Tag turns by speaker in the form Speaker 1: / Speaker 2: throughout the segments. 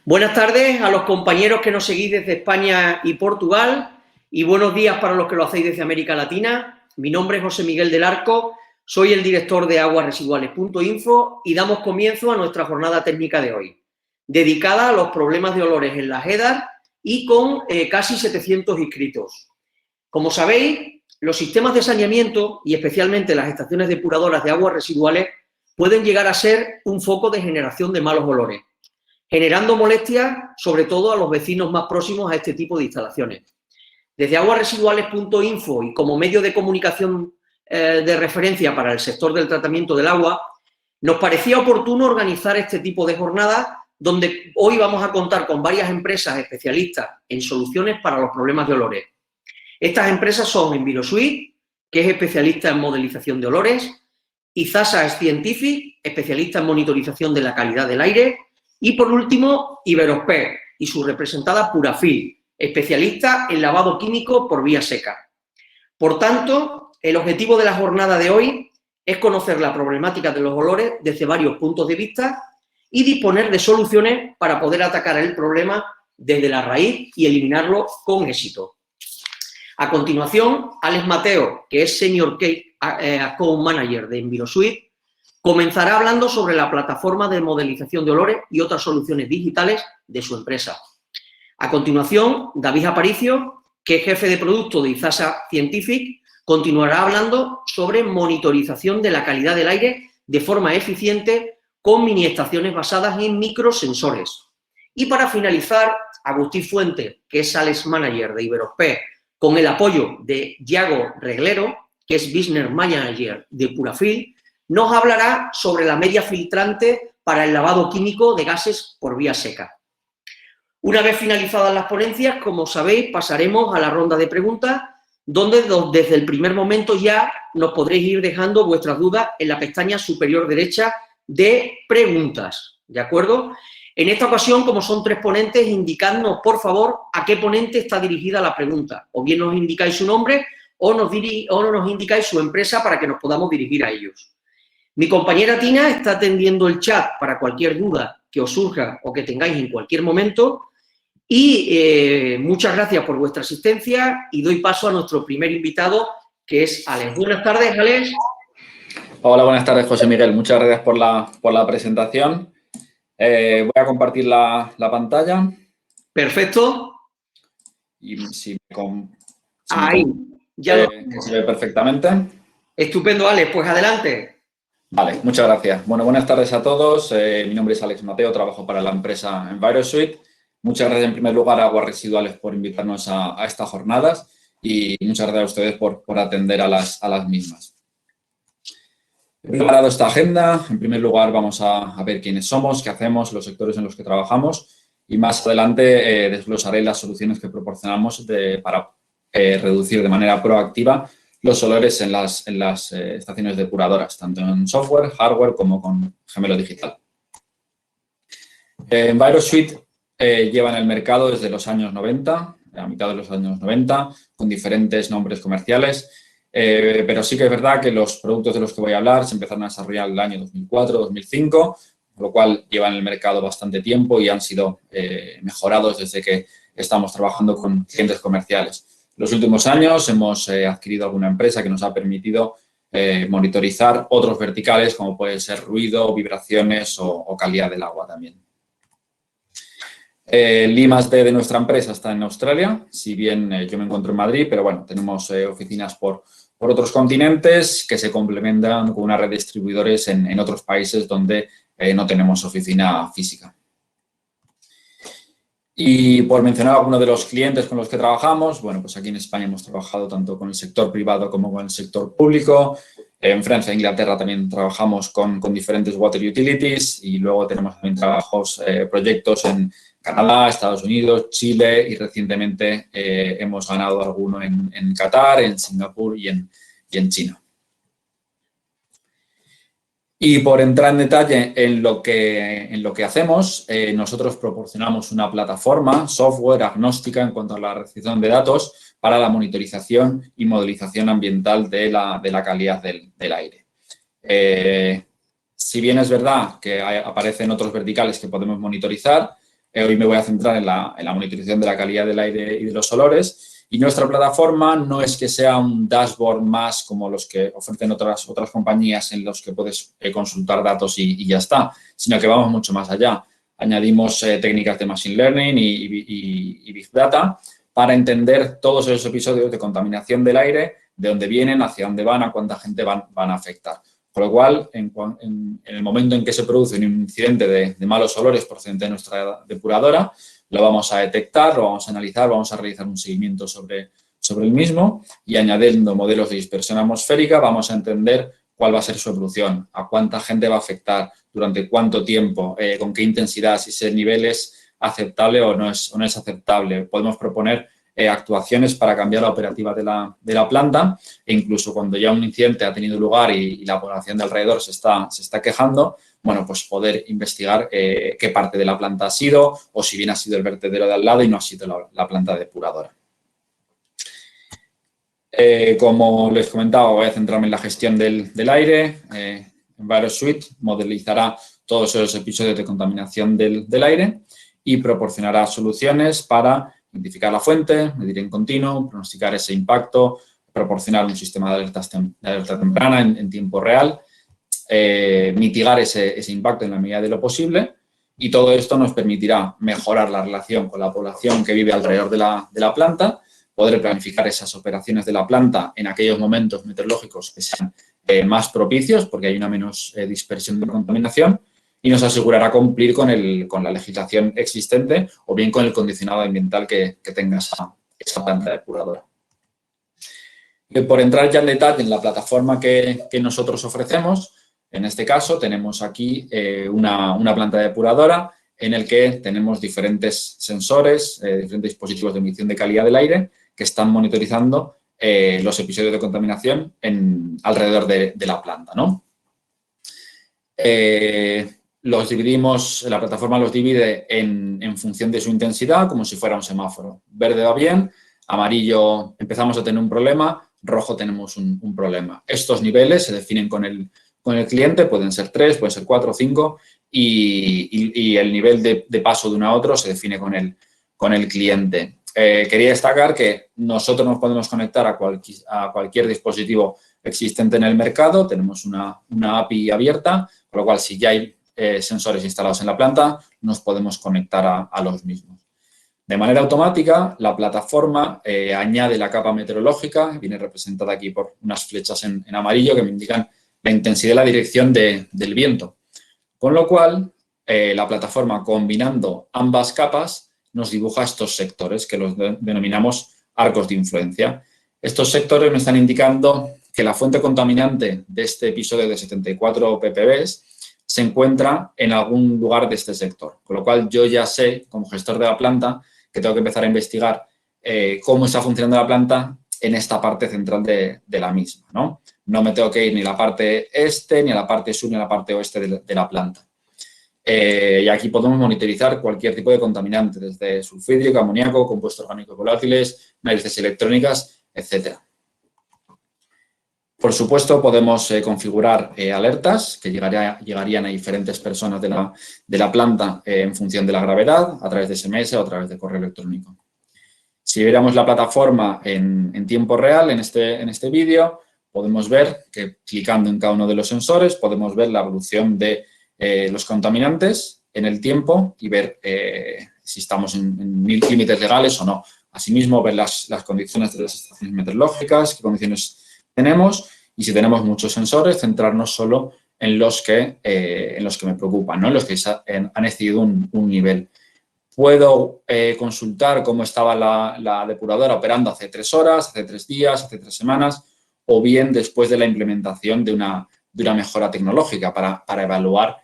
Speaker 1: Buenas tardes a los compañeros que nos seguís desde España y Portugal y buenos días para los que lo hacéis desde América Latina. Mi nombre es José Miguel del Arco, soy el director de aguasresiduales.info y damos comienzo a nuestra jornada técnica de hoy, dedicada a los problemas de olores en las EDAR y con casi 700 inscritos. Como sabéis, los sistemas de saneamiento y especialmente las estaciones depuradoras de aguas residuales pueden llegar a ser un foco de generación de malos olores, generando molestias sobre todo a los vecinos más próximos a este tipo de instalaciones. Desde aguasresiduales.info y como medio de comunicación de referencia para el sector del tratamiento del agua, nos parecía oportuno organizar este tipo de jornadas donde hoy vamos a contar con varias empresas especialistas en soluciones para los problemas de olores. Estas empresas son Envirosuite, que es especialista en modelización de olores, Izasa Scientific, especialista en monitorización de la calidad del aire, y por último, Iberosper y su representada Purafil, especialista en lavado químico por vía seca. Por tanto, el objetivo de la jornada de hoy es conocer la problemática de los olores desde varios puntos de vista y disponer de soluciones para poder atacar el problema desde la raíz y eliminarlo con éxito. A continuación, Alex Mateo, que es Senior Account Manager de Envirosuite, comenzará hablando sobre la plataforma de modelización de olores y otras soluciones digitales de su empresa. A continuación, David Aparicio, que es jefe de producto de Izasa Scientific, continuará hablando sobre monitorización de la calidad del aire de forma eficiente con mini estaciones basadas en microsensores. Y para finalizar, Agustín Fuente, que es Sales Manager de Iberosper, con el apoyo de Yago Reglero, que es Business Manager de Purafil, nos hablará sobre la media filtrante para el lavado químico de gases por vía seca. Una vez finalizadas las ponencias, como sabéis, pasaremos a la ronda de preguntas, donde desde el primer momento ya nos podréis ir dejando vuestras dudas en la pestaña superior derecha de preguntas, ¿de acuerdo? En esta ocasión, como son tres ponentes, indicadnos, por favor, a qué ponente está dirigida la pregunta. O bien nos indicáis su nombre o nos indicáis su empresa para que nos podamos dirigir a ellos. Mi compañera Tina está atendiendo el chat para cualquier duda que os surja o que tengáis en cualquier momento y muchas gracias por vuestra asistencia y doy paso a nuestro primer invitado, que es Alex. Buenas tardes, Alex.
Speaker 2: Hola, buenas tardes, José Miguel. Muchas gracias por la presentación. Voy a compartir la pantalla.
Speaker 1: Perfecto.
Speaker 2: Y
Speaker 1: Ahí, ya lo
Speaker 2: se ve perfectamente.
Speaker 1: Estupendo, Alex. Pues adelante.
Speaker 2: Vale, muchas gracias. Bueno, buenas tardes a todos. Mi nombre es Alex Mateo, trabajo para la empresa Envirosuite. Muchas gracias en primer lugar a Aguas Residuales por invitarnos a estas jornadas y muchas gracias a ustedes por atender a las mismas. He preparado esta agenda. En primer lugar vamos a ver quiénes somos, qué hacemos, los sectores en los que trabajamos y más adelante desglosaré las soluciones que proporcionamos para reducir de manera proactiva los olores en las estaciones depuradoras, tanto en software, hardware como con gemelo digital. Envirosuite lleva en el mercado desde los años 90, a mitad de los años 90, con diferentes nombres comerciales, pero sí que es verdad que los productos de los que voy a hablar se empezaron a desarrollar en el año 2004-2005, por lo cual llevan en el mercado bastante tiempo y han sido mejorados desde que estamos trabajando con clientes comerciales. En los últimos años hemos adquirido alguna empresa que nos ha permitido monitorizar otros verticales como puede ser ruido, vibraciones o calidad del agua también. El I+D de nuestra empresa está en Australia, si bien yo me encuentro en Madrid, pero bueno, tenemos oficinas por otros continentes que se complementan con una red de distribuidores en otros países donde no tenemos oficina física. Y por mencionar algunos de los clientes con los que trabajamos, bueno, pues aquí en España hemos trabajado tanto con el sector privado como con el sector público. En Francia e Inglaterra también trabajamos con diferentes water utilities y luego tenemos también proyectos en Canadá, Estados Unidos, Chile y recientemente hemos ganado alguno en Qatar, en Singapur y en China. Y por entrar en detalle en lo que hacemos, nosotros proporcionamos una plataforma, software agnóstica en cuanto a la recepción de datos para la monitorización y modelización ambiental de la calidad del aire. Si bien es verdad que aparecen otros verticales que podemos monitorizar, Hoy me voy a centrar en la monitorización de la calidad del aire y de los olores. Y nuestra plataforma no es que sea un dashboard más como los que ofrecen otras compañías en los que puedes consultar datos y ya está, sino que vamos mucho más allá. Añadimos técnicas de Machine Learning y Big Data para entender todos esos episodios de contaminación del aire, de dónde vienen, hacia dónde van, a cuánta gente van a afectar. Con lo cual, en el momento en que se produce un incidente de malos olores procedente de nuestra depuradora, lo vamos a detectar, lo vamos a analizar, vamos a realizar un seguimiento sobre el mismo y añadiendo modelos de dispersión atmosférica vamos a entender cuál va a ser su evolución, a cuánta gente va a afectar, durante cuánto tiempo, con qué intensidad, si ese nivel es aceptable o no es aceptable. Podemos proponer actuaciones para cambiar la operativa de la planta e incluso cuando ya un incidente ha tenido lugar y la población de alrededor se está quejando, bueno, pues poder investigar qué parte de la planta ha sido o si bien ha sido el vertedero de al lado y no ha sido la planta depuradora. Como les comentaba, voy a centrarme en la gestión del aire. EnviroSuite modelizará todos esos episodios de contaminación del aire y proporcionará soluciones para identificar la fuente, medir en continuo, pronosticar ese impacto, proporcionar un sistema de alerta temprana en tiempo real, mitigar ese impacto en la medida de lo posible y todo esto nos permitirá mejorar la relación con la población que vive alrededor de la planta, poder planificar esas operaciones de la planta en aquellos momentos meteorológicos que sean más propicios porque hay una menos dispersión de contaminación y nos asegurará cumplir con la legislación existente o bien con el condicionado ambiental que tenga esa planta depuradora. Por entrar ya en detalle en la plataforma que nosotros ofrecemos, en este caso tenemos aquí una planta depuradora en el que tenemos diferentes sensores, diferentes dispositivos de medición de calidad del aire que están monitorizando los episodios de contaminación alrededor de la planta, ¿no? La plataforma los divide en función de su intensidad, como si fuera un semáforo. Verde va bien, amarillo empezamos a tener un problema, rojo tenemos un problema. Estos niveles se definen con el cliente, pueden ser 3, pueden ser 4 o 5 y el nivel de paso de uno a otro se define con el cliente. Quería destacar que nosotros nos podemos conectar a cualquier dispositivo existente en el mercado, tenemos una API abierta, con lo cual si ya hay sensores instalados en la planta, nos podemos conectar a los mismos. De manera automática, la plataforma añade la capa meteorológica, viene representada aquí por unas flechas en amarillo que me indican la intensidad y la dirección del viento. Con lo cual, la plataforma combinando ambas capas nos dibuja estos sectores que los denominamos arcos de influencia. Estos sectores me están indicando que la fuente contaminante de este episodio de 74 ppb se encuentra en algún lugar de este sector. Con lo cual, yo ya sé, como gestor de la planta, que tengo que empezar a investigar cómo está funcionando la planta en esta parte central de la misma, ¿no? No me tengo que ir ni a la parte este, ni a la parte sur, ni a la parte oeste de la planta. Y aquí podemos monitorizar cualquier tipo de contaminante, desde sulfídrico, amoníaco, compuestos orgánicos volátiles, matrices electrónicas, etcétera. Por supuesto, podemos configurar alertas que llegarían a diferentes personas de la planta en función de la gravedad, a través de SMS o a través de correo electrónico. Si viéramos la plataforma en tiempo real, en este vídeo, podemos ver que clicando en cada uno de los sensores podemos ver la evolución de los contaminantes en el tiempo y ver si estamos en límites legales o no. Asimismo, ver las condiciones de las estaciones meteorológicas, qué condiciones tenemos y si tenemos muchos sensores, centrarnos solo en los que me preocupan, ¿no? En los que han excedido un nivel. Puedo consultar cómo estaba la depuradora operando hace 3 horas, hace 3 días, hace 3 semanas o bien después de la implementación de una mejora tecnológica para evaluar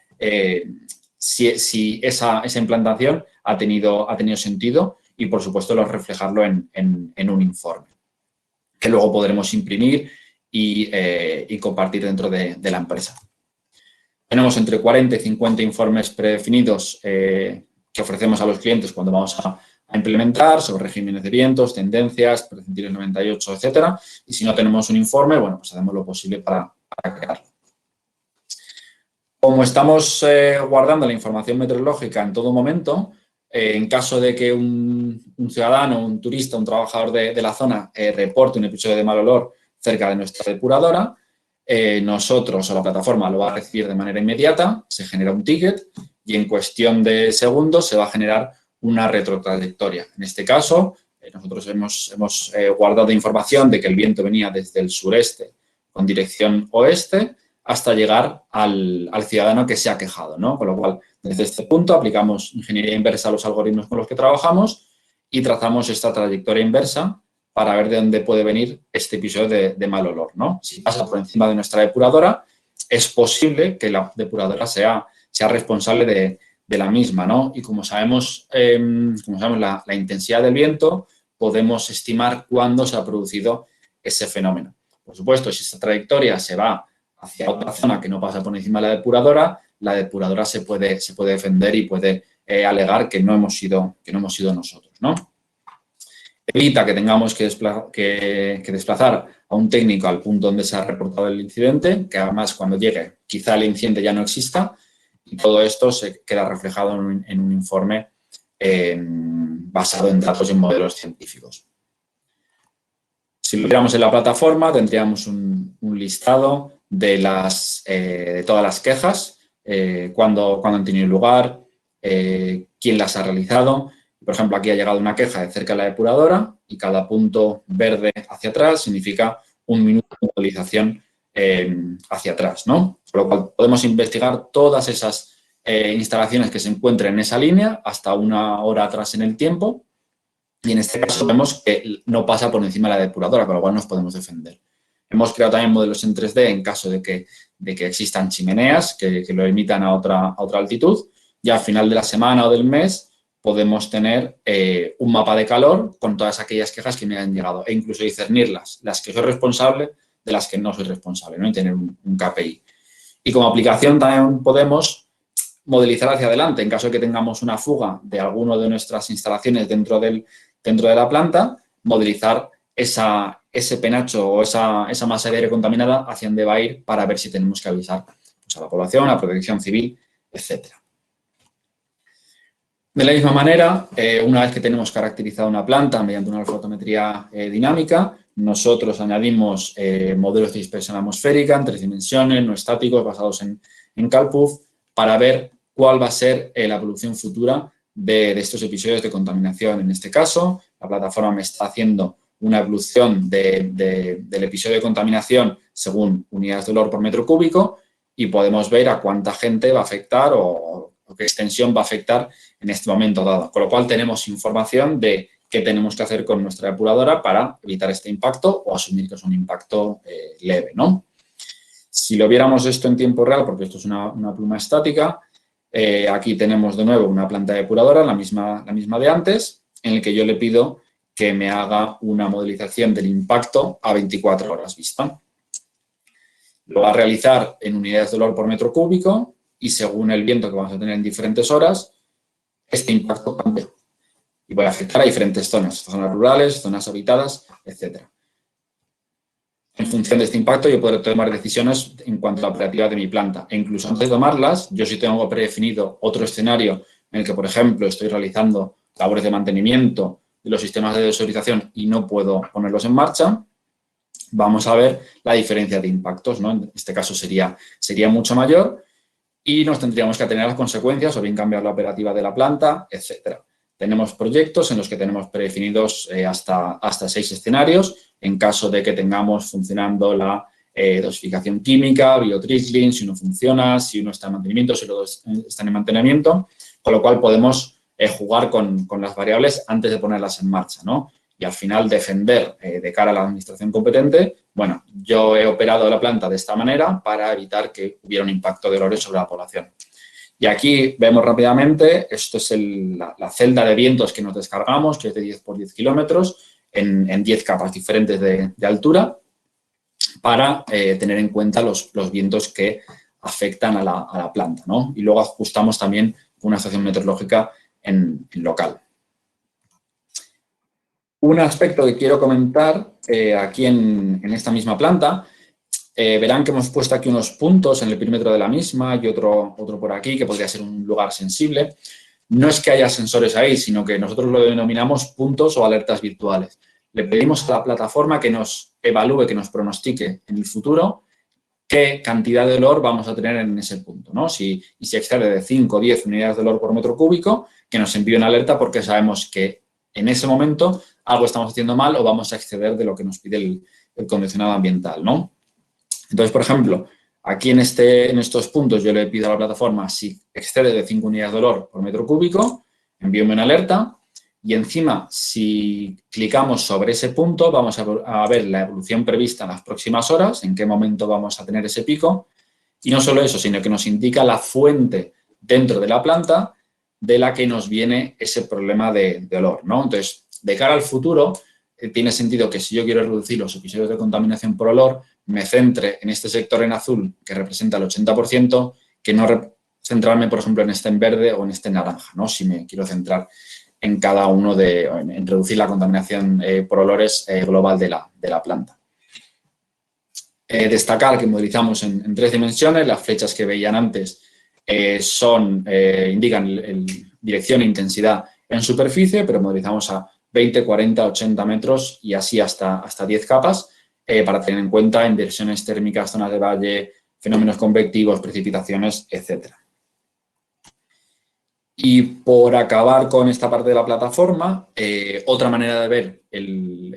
Speaker 2: si esa implantación ha tenido sentido y, por supuesto, reflejarlo en un informe que luego podremos imprimir y compartir dentro de la empresa. Tenemos entre 40 y 50 informes predefinidos que ofrecemos a los clientes cuando vamos a implementar sobre regímenes de vientos, tendencias, percentiles 98, etcétera. Y si no tenemos un informe, bueno, pues hacemos lo posible para crearlo. Como estamos guardando la información meteorológica en todo momento, en caso de que un ciudadano, un turista, un trabajador de la zona reporte un episodio de mal olor cerca de nuestra depuradora, nosotros o la plataforma lo va a recibir de manera inmediata, se genera un ticket y en cuestión de segundos se va a generar una retrotrayectoria. En este caso, nosotros hemos guardado información de que el viento venía desde el sureste con dirección oeste hasta llegar al ciudadano que se ha quejado, ¿no? Con lo cual, desde este punto aplicamos ingeniería inversa a los algoritmos con los que trabajamos y trazamos esta trayectoria inversa para ver de dónde puede venir este episodio de mal olor, ¿no? Si pasa por encima de nuestra depuradora, es posible que la depuradora sea responsable de la misma, ¿no? Y como sabemos la intensidad del viento, podemos estimar cuándo se ha producido ese fenómeno. Por supuesto, si esta trayectoria se va hacia otra zona que no pasa por encima de la depuradora se puede defender y puede alegar que no hemos sido nosotros, ¿no? Evita que tengamos que desplazar a un técnico al punto donde se ha reportado el incidente, que además cuando llegue quizá el incidente ya no exista, y todo esto se queda reflejado en un informe basado en datos y en modelos científicos. Si lo viéramos en la plataforma, tendríamos un listado de todas las quejas, cuándo han tenido lugar, quién las ha realizado. Por ejemplo, aquí ha llegado una queja de cerca de la depuradora y cada punto verde hacia atrás significa un minuto de utilización hacia atrás, ¿no? Por lo cual podemos investigar todas esas instalaciones que se encuentren en esa línea hasta una hora atrás en el tiempo y en este caso vemos que no pasa por encima de la depuradora, con lo cual nos podemos defender. Hemos creado también modelos en 3D en caso de que existan chimeneas que lo emitan a otra altitud y al final de la semana o del mes podemos tener un mapa de calor con todas aquellas quejas que me han llegado e incluso discernirlas, las que soy responsable de las que no soy responsable, ¿no? Y tener un KPI. Y como aplicación también podemos modelizar hacia adelante en caso de que tengamos una fuga de alguna de nuestras instalaciones dentro de la planta, modelizar ese penacho o esa masa de aire contaminada hacia dónde va a ir para ver si tenemos que avisar pues, a la población, a la protección civil, etcétera. De la misma manera, una vez que tenemos caracterizada una planta mediante una fotometría dinámica, nosotros añadimos modelos de dispersión atmosférica en 3 dimensiones, no estáticos, basados en CalPUF, para ver cuál va a ser la evolución futura de estos episodios de contaminación. En este caso, la plataforma me está haciendo una evolución del episodio de contaminación según unidades de olor por metro cúbico y podemos ver a cuánta gente va a afectar o qué extensión va a afectar en este momento dado. Con lo cual tenemos información de qué tenemos que hacer con nuestra depuradora para evitar este impacto o asumir que es un impacto leve, ¿no? Si lo viéramos esto en tiempo real, porque esto es una pluma estática, aquí tenemos de nuevo una planta depuradora, la misma de antes, en el que yo le pido que me haga una modelización del impacto a 24 horas vista. Lo va a realizar en unidades de olor por metro cúbico y según el viento que vamos a tener en diferentes horas, este impacto cambia. Y voy a afectar a diferentes zonas rurales, zonas habitadas, etc. En función de este impacto, yo podré tomar decisiones en cuanto a la operativa de mi planta. E incluso antes de tomarlas, yo sí tengo predefinido otro escenario en el que, por ejemplo, estoy realizando labores de mantenimiento de los sistemas de desorización y no puedo ponerlos en marcha, vamos a ver la diferencia de impactos, ¿no? En este caso sería mucho mayor y nos tendríamos que atener a las consecuencias o bien cambiar la operativa de la planta, etcétera. Tenemos proyectos en los que tenemos predefinidos hasta 6 escenarios en caso de que tengamos funcionando la dosificación química, biotrickling, si no funciona, si uno está en mantenimiento, si los dos están en mantenimiento, con lo cual podemos jugar con las variables antes de ponerlas en marcha, ¿no? Y al final defender de cara a la administración competente, bueno, yo he operado la planta de esta manera para evitar que hubiera un impacto de olores sobre la población. Y aquí vemos rápidamente, esto es la celda de vientos que nos descargamos, que es de 10 por 10 kilómetros, en 10 capas diferentes de altura, para tener en cuenta los vientos que afectan a la planta, ¿no? Y luego ajustamos también una estación meteorológica en local. Un aspecto que quiero comentar aquí en esta misma planta, verán que hemos puesto aquí unos puntos en el perímetro de la misma y otro por aquí, que podría ser un lugar sensible. no es que haya sensores ahí, sino que nosotros lo denominamos puntos o alertas virtuales. Le pedimos a la plataforma que nos evalúe, que nos pronostique en el futuro qué cantidad de olor vamos a tener en ese punto, ¿no? Y si excede de 5 o 10 unidades de olor por metro cúbico, que nos envíe una alerta porque sabemos que en ese momento algo estamos haciendo mal o vamos a exceder de lo que nos pide el condicionado ambiental, ¿no? Entonces, por ejemplo, aquí en estos puntos yo le pido a la plataforma si excede de 5 unidades de olor por metro cúbico, envíame una alerta y encima si clicamos sobre ese punto vamos a ver la evolución prevista en las próximas horas, en qué momento vamos a tener ese pico y no solo eso, sino que nos indica la fuente dentro de la planta de la que nos viene ese problema de olor, ¿no? Entonces, de cara al futuro, tiene sentido que si yo quiero reducir los episodios de contaminación por olor, me centre en este sector en azul, que representa el 80%, que no centrarme, por ejemplo, en este en verde o en este en naranja, ¿no? Si me quiero centrar en cada uno en reducir la contaminación por olores global de la planta. Destacar que modelizamos en 3 dimensiones, las flechas que veían antes indican dirección e intensidad en superficie, pero modelizamos a 20, 40, 80 metros y así hasta 10 capas para tener en cuenta inversiones térmicas, zonas de valle, fenómenos convectivos, precipitaciones, etc. Y por acabar con esta parte de la plataforma, otra manera de ver el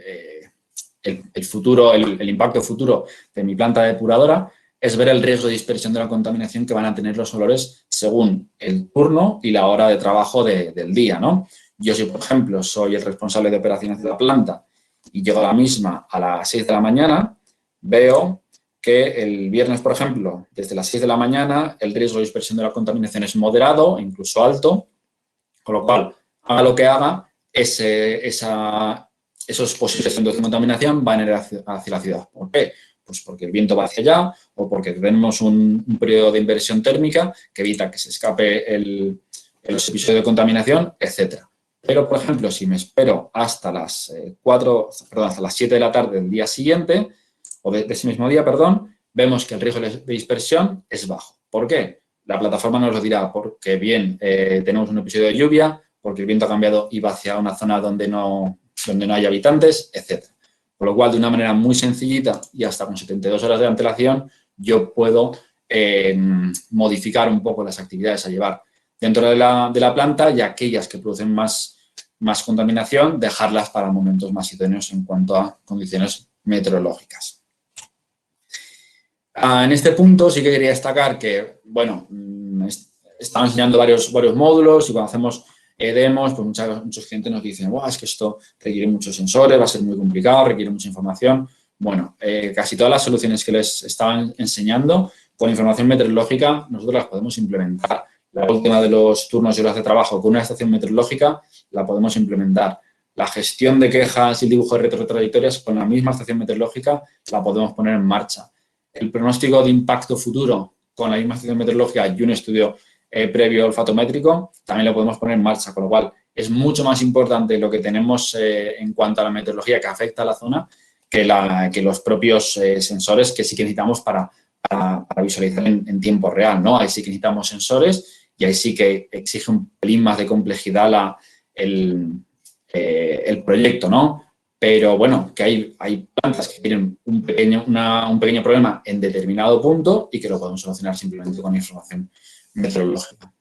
Speaker 2: futuro, el impacto futuro de mi planta depuradora es ver el riesgo de dispersión de la contaminación que van a tener los olores según el turno y la hora de trabajo del día, ¿no? Yo, si por ejemplo soy el responsable de operaciones de la planta y llego a la misma a las 6 de la mañana, veo que el viernes, por ejemplo, desde las 6 de la mañana, el riesgo de dispersión de la contaminación es moderado, incluso alto, con lo cual, haga lo que haga, esos posibles centros de contaminación van a ir hacia la ciudad. ¿Por qué? Pues porque el viento va hacia allá o porque tenemos un periodo de inversión térmica que evita que se escape los episodios de contaminación, etcétera. Pero, por ejemplo, si me espero hasta las 7 de la tarde del día siguiente, o de ese mismo día, vemos que el riesgo de dispersión es bajo. ¿Por qué? La plataforma nos lo dirá porque bien tenemos un episodio de lluvia, porque el viento ha cambiado y va hacia una zona donde no hay habitantes, etc. Por lo cual, de una manera muy sencillita y hasta con 72 horas de antelación, yo puedo modificar un poco las actividades a llevar dentro de la planta y aquellas que producen más contaminación, dejarlas para momentos más idóneos en cuanto a condiciones meteorológicas. En este punto sí que quería destacar que, bueno, estamos enseñando varios módulos y cuando hacemos demos, pues muchos clientes nos dicen, es que esto requiere muchos sensores, va a ser muy complicado, requiere mucha información. Bueno, casi todas las soluciones que les estaban enseñando con información meteorológica nosotros las podemos implementar. La última de los turnos y horas de trabajo con una estación meteorológica la podemos implementar. La gestión de quejas y el dibujo de retrotrayectorias con la misma estación meteorológica la podemos poner en marcha. El pronóstico de impacto futuro con la misma estación meteorológica y un estudio previo olfatométrico también lo podemos poner en marcha, con lo cual es mucho más importante lo que tenemos en cuanto a la meteorología que afecta a la zona que los propios sensores que sí que necesitamos para visualizar en tiempo real, ¿no? Ahí sí que necesitamos sensores y ahí sí que exige un pelín más de complejidad el proyecto, ¿no? Pero bueno, que hay plantas que tienen un pequeño problema en determinado punto y que lo podemos solucionar simplemente con información meteorológica.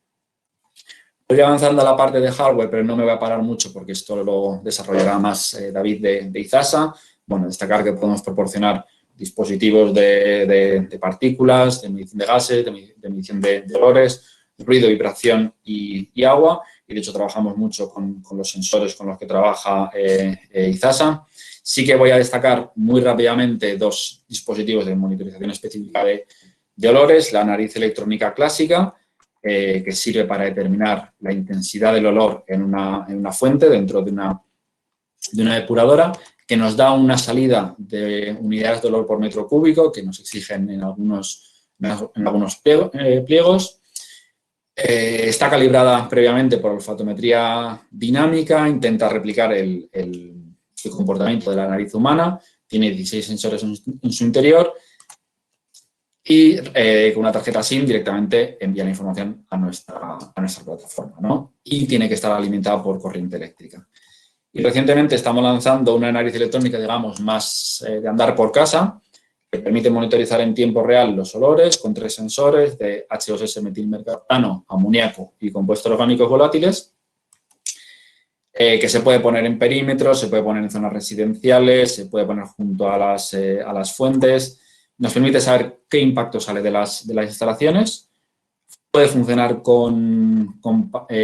Speaker 2: Voy avanzando a la parte de hardware, pero no me voy a parar mucho porque esto lo desarrollará más David de IZASA. Bueno, destacar que podemos proporcionar dispositivos de partículas, de medición de gases, de medición de olores, ruido, vibración y agua. Y de hecho trabajamos mucho con los sensores con los que trabaja IZASA. Sí que voy a destacar muy rápidamente 2 dispositivos de monitorización específica de olores, la nariz electrónica clásica, que sirve para determinar la intensidad del olor en una fuente dentro de una depuradora, que nos da una salida de unidades de olor por metro cúbico que nos exigen en algunos pliegos. Está calibrada previamente por olfatometría dinámica, intenta replicar el comportamiento de la nariz humana, tiene 16 sensores en su interior y con una tarjeta SIM directamente envía la información a nuestra plataforma, ¿no? Y tiene que estar alimentada por corriente eléctrica. Y recientemente estamos lanzando una nariz electrónica, digamos, más de andar por casa, que permite monitorizar en tiempo real los olores con 3 sensores de H2S, metilmercaptano, amoníaco y compuestos orgánicos volátiles, que se puede poner en perímetros, se puede poner en zonas residenciales, se puede poner junto a las fuentes. Nos permite saber qué impacto sale de las instalaciones. Puede funcionar con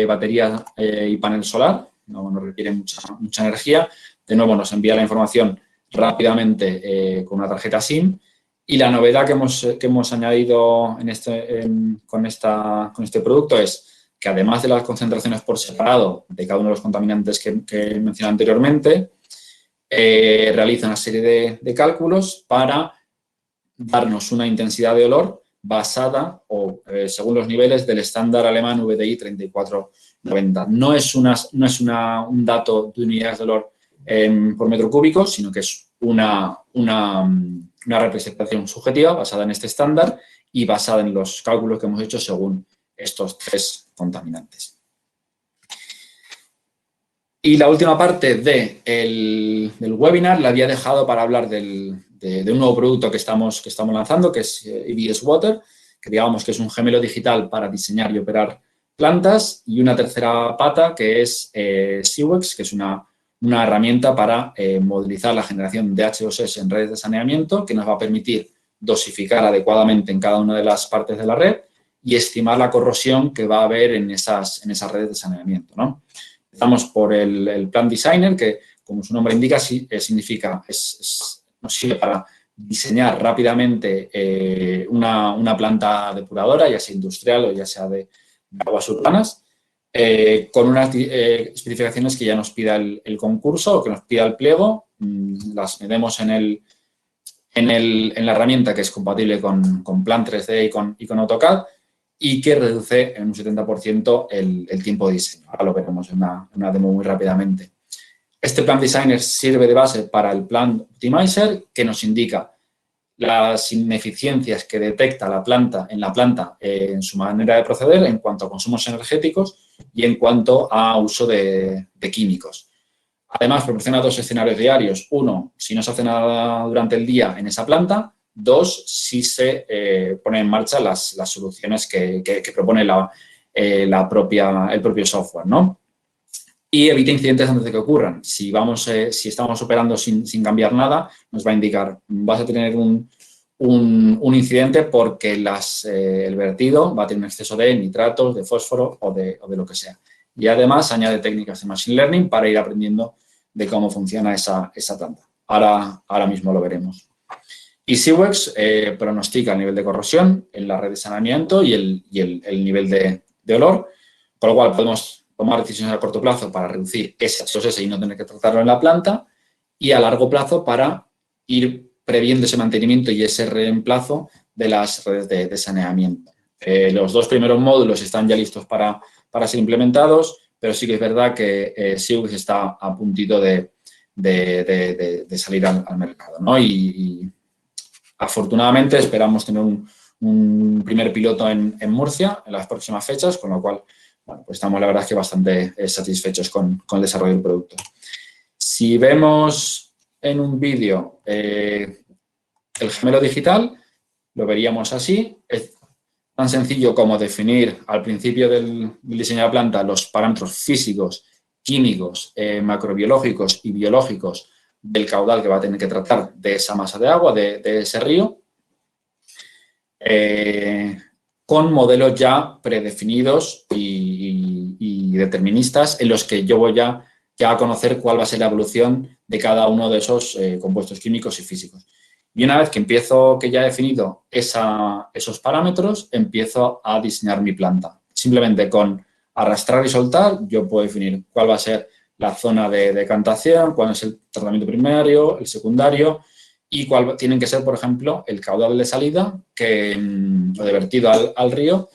Speaker 2: batería y panel solar, no requiere mucha energía. De nuevo, nos envía la información rápidamente con una tarjeta SIM. Y la novedad que hemos añadido con este producto es que, además de las concentraciones por separado de cada uno de los contaminantes que he mencionado anteriormente, realiza una serie de cálculos para darnos una intensidad de olor basada según los niveles del estándar alemán VDI 3490. No es un dato de unidades de olor por metro cúbico, sino que es una representación subjetiva basada en este estándar y basada en los cálculos que hemos hecho según estos 3 contaminantes. Y la última parte del webinar la había dejado para hablar de un nuevo producto que estamos lanzando, que es EBS Water, que digamos que es un gemelo digital para diseñar y operar plantas, y una tercera pata que es SeaWex, que es una herramienta para modelizar la generación de H2S en redes de saneamiento, que nos va a permitir dosificar adecuadamente en cada una de las partes de la red y estimar la corrosión que va a haber en esas redes de saneamiento, ¿no? Empezamos por el Plant Designer, que, como su nombre indica, nos sirve para diseñar rápidamente una planta depuradora, ya sea industrial o ya sea de aguas urbanas, con unas especificaciones que ya nos pida el concurso o que nos pida el pliego. Las metemos en la herramienta, que es compatible con Plan 3D y con AutoCAD, y que reduce en un 70% el tiempo de diseño. Ahora lo veremos en una demo muy rápidamente. Este Plant Designer sirve de base para el Plant Optimizer, que nos indica las ineficiencias que detecta la planta en su manera de proceder en cuanto a consumos energéticos y en cuanto a uso de químicos. Además, proporciona 2 escenarios diarios. 1, si no se hace nada durante el día en esa planta. 2, si se pone en marcha las soluciones que propone el propio software, ¿no? Y evita incidentes antes de que ocurran. Si estamos operando sin cambiar nada, nos va a indicar, vas a tener un incidente porque el vertido va a tener un exceso de nitratos, de fósforo o de lo que sea. Y además añade técnicas de Machine Learning para ir aprendiendo de cómo funciona esa planta. Ahora mismo lo veremos. Y SeaWex pronostica el nivel de corrosión en la red de saneamiento y el nivel de olor, con lo cual podemos tomar decisiones a corto plazo para reducir ese H2S y no tener que tratarlo en la planta, y a largo plazo para ir previendo ese mantenimiento y ese reemplazo de las redes de saneamiento. Los 2 primeros módulos están ya listos para ser implementados, pero sí que es verdad que SeaWex está a puntito de salir al mercado, ¿no? Y afortunadamente esperamos tener un primer piloto en Murcia en las próximas fechas, con lo cual, bueno, pues estamos, la verdad, que bastante satisfechos con el desarrollo del producto. Si vemos en un vídeo el gemelo digital, lo veríamos así. Es tan sencillo como definir al principio del diseño de la planta los parámetros físicos, químicos, macrobiológicos y biológicos del caudal que va a tener que tratar de esa masa de agua, de ese río, con modelos ya predefinidos y deterministas, en los que yo voy ya a conocer cuál va a ser la evolución de cada uno de esos compuestos químicos y físicos. Y una vez que ya he definido esos parámetros, empiezo a diseñar mi planta. Simplemente con arrastrar y soltar, yo puedo definir cuál va a ser la zona de decantación, cuál es el tratamiento primario, el secundario, y cuál tienen que ser, por ejemplo, el caudal de salida o de vertido al río,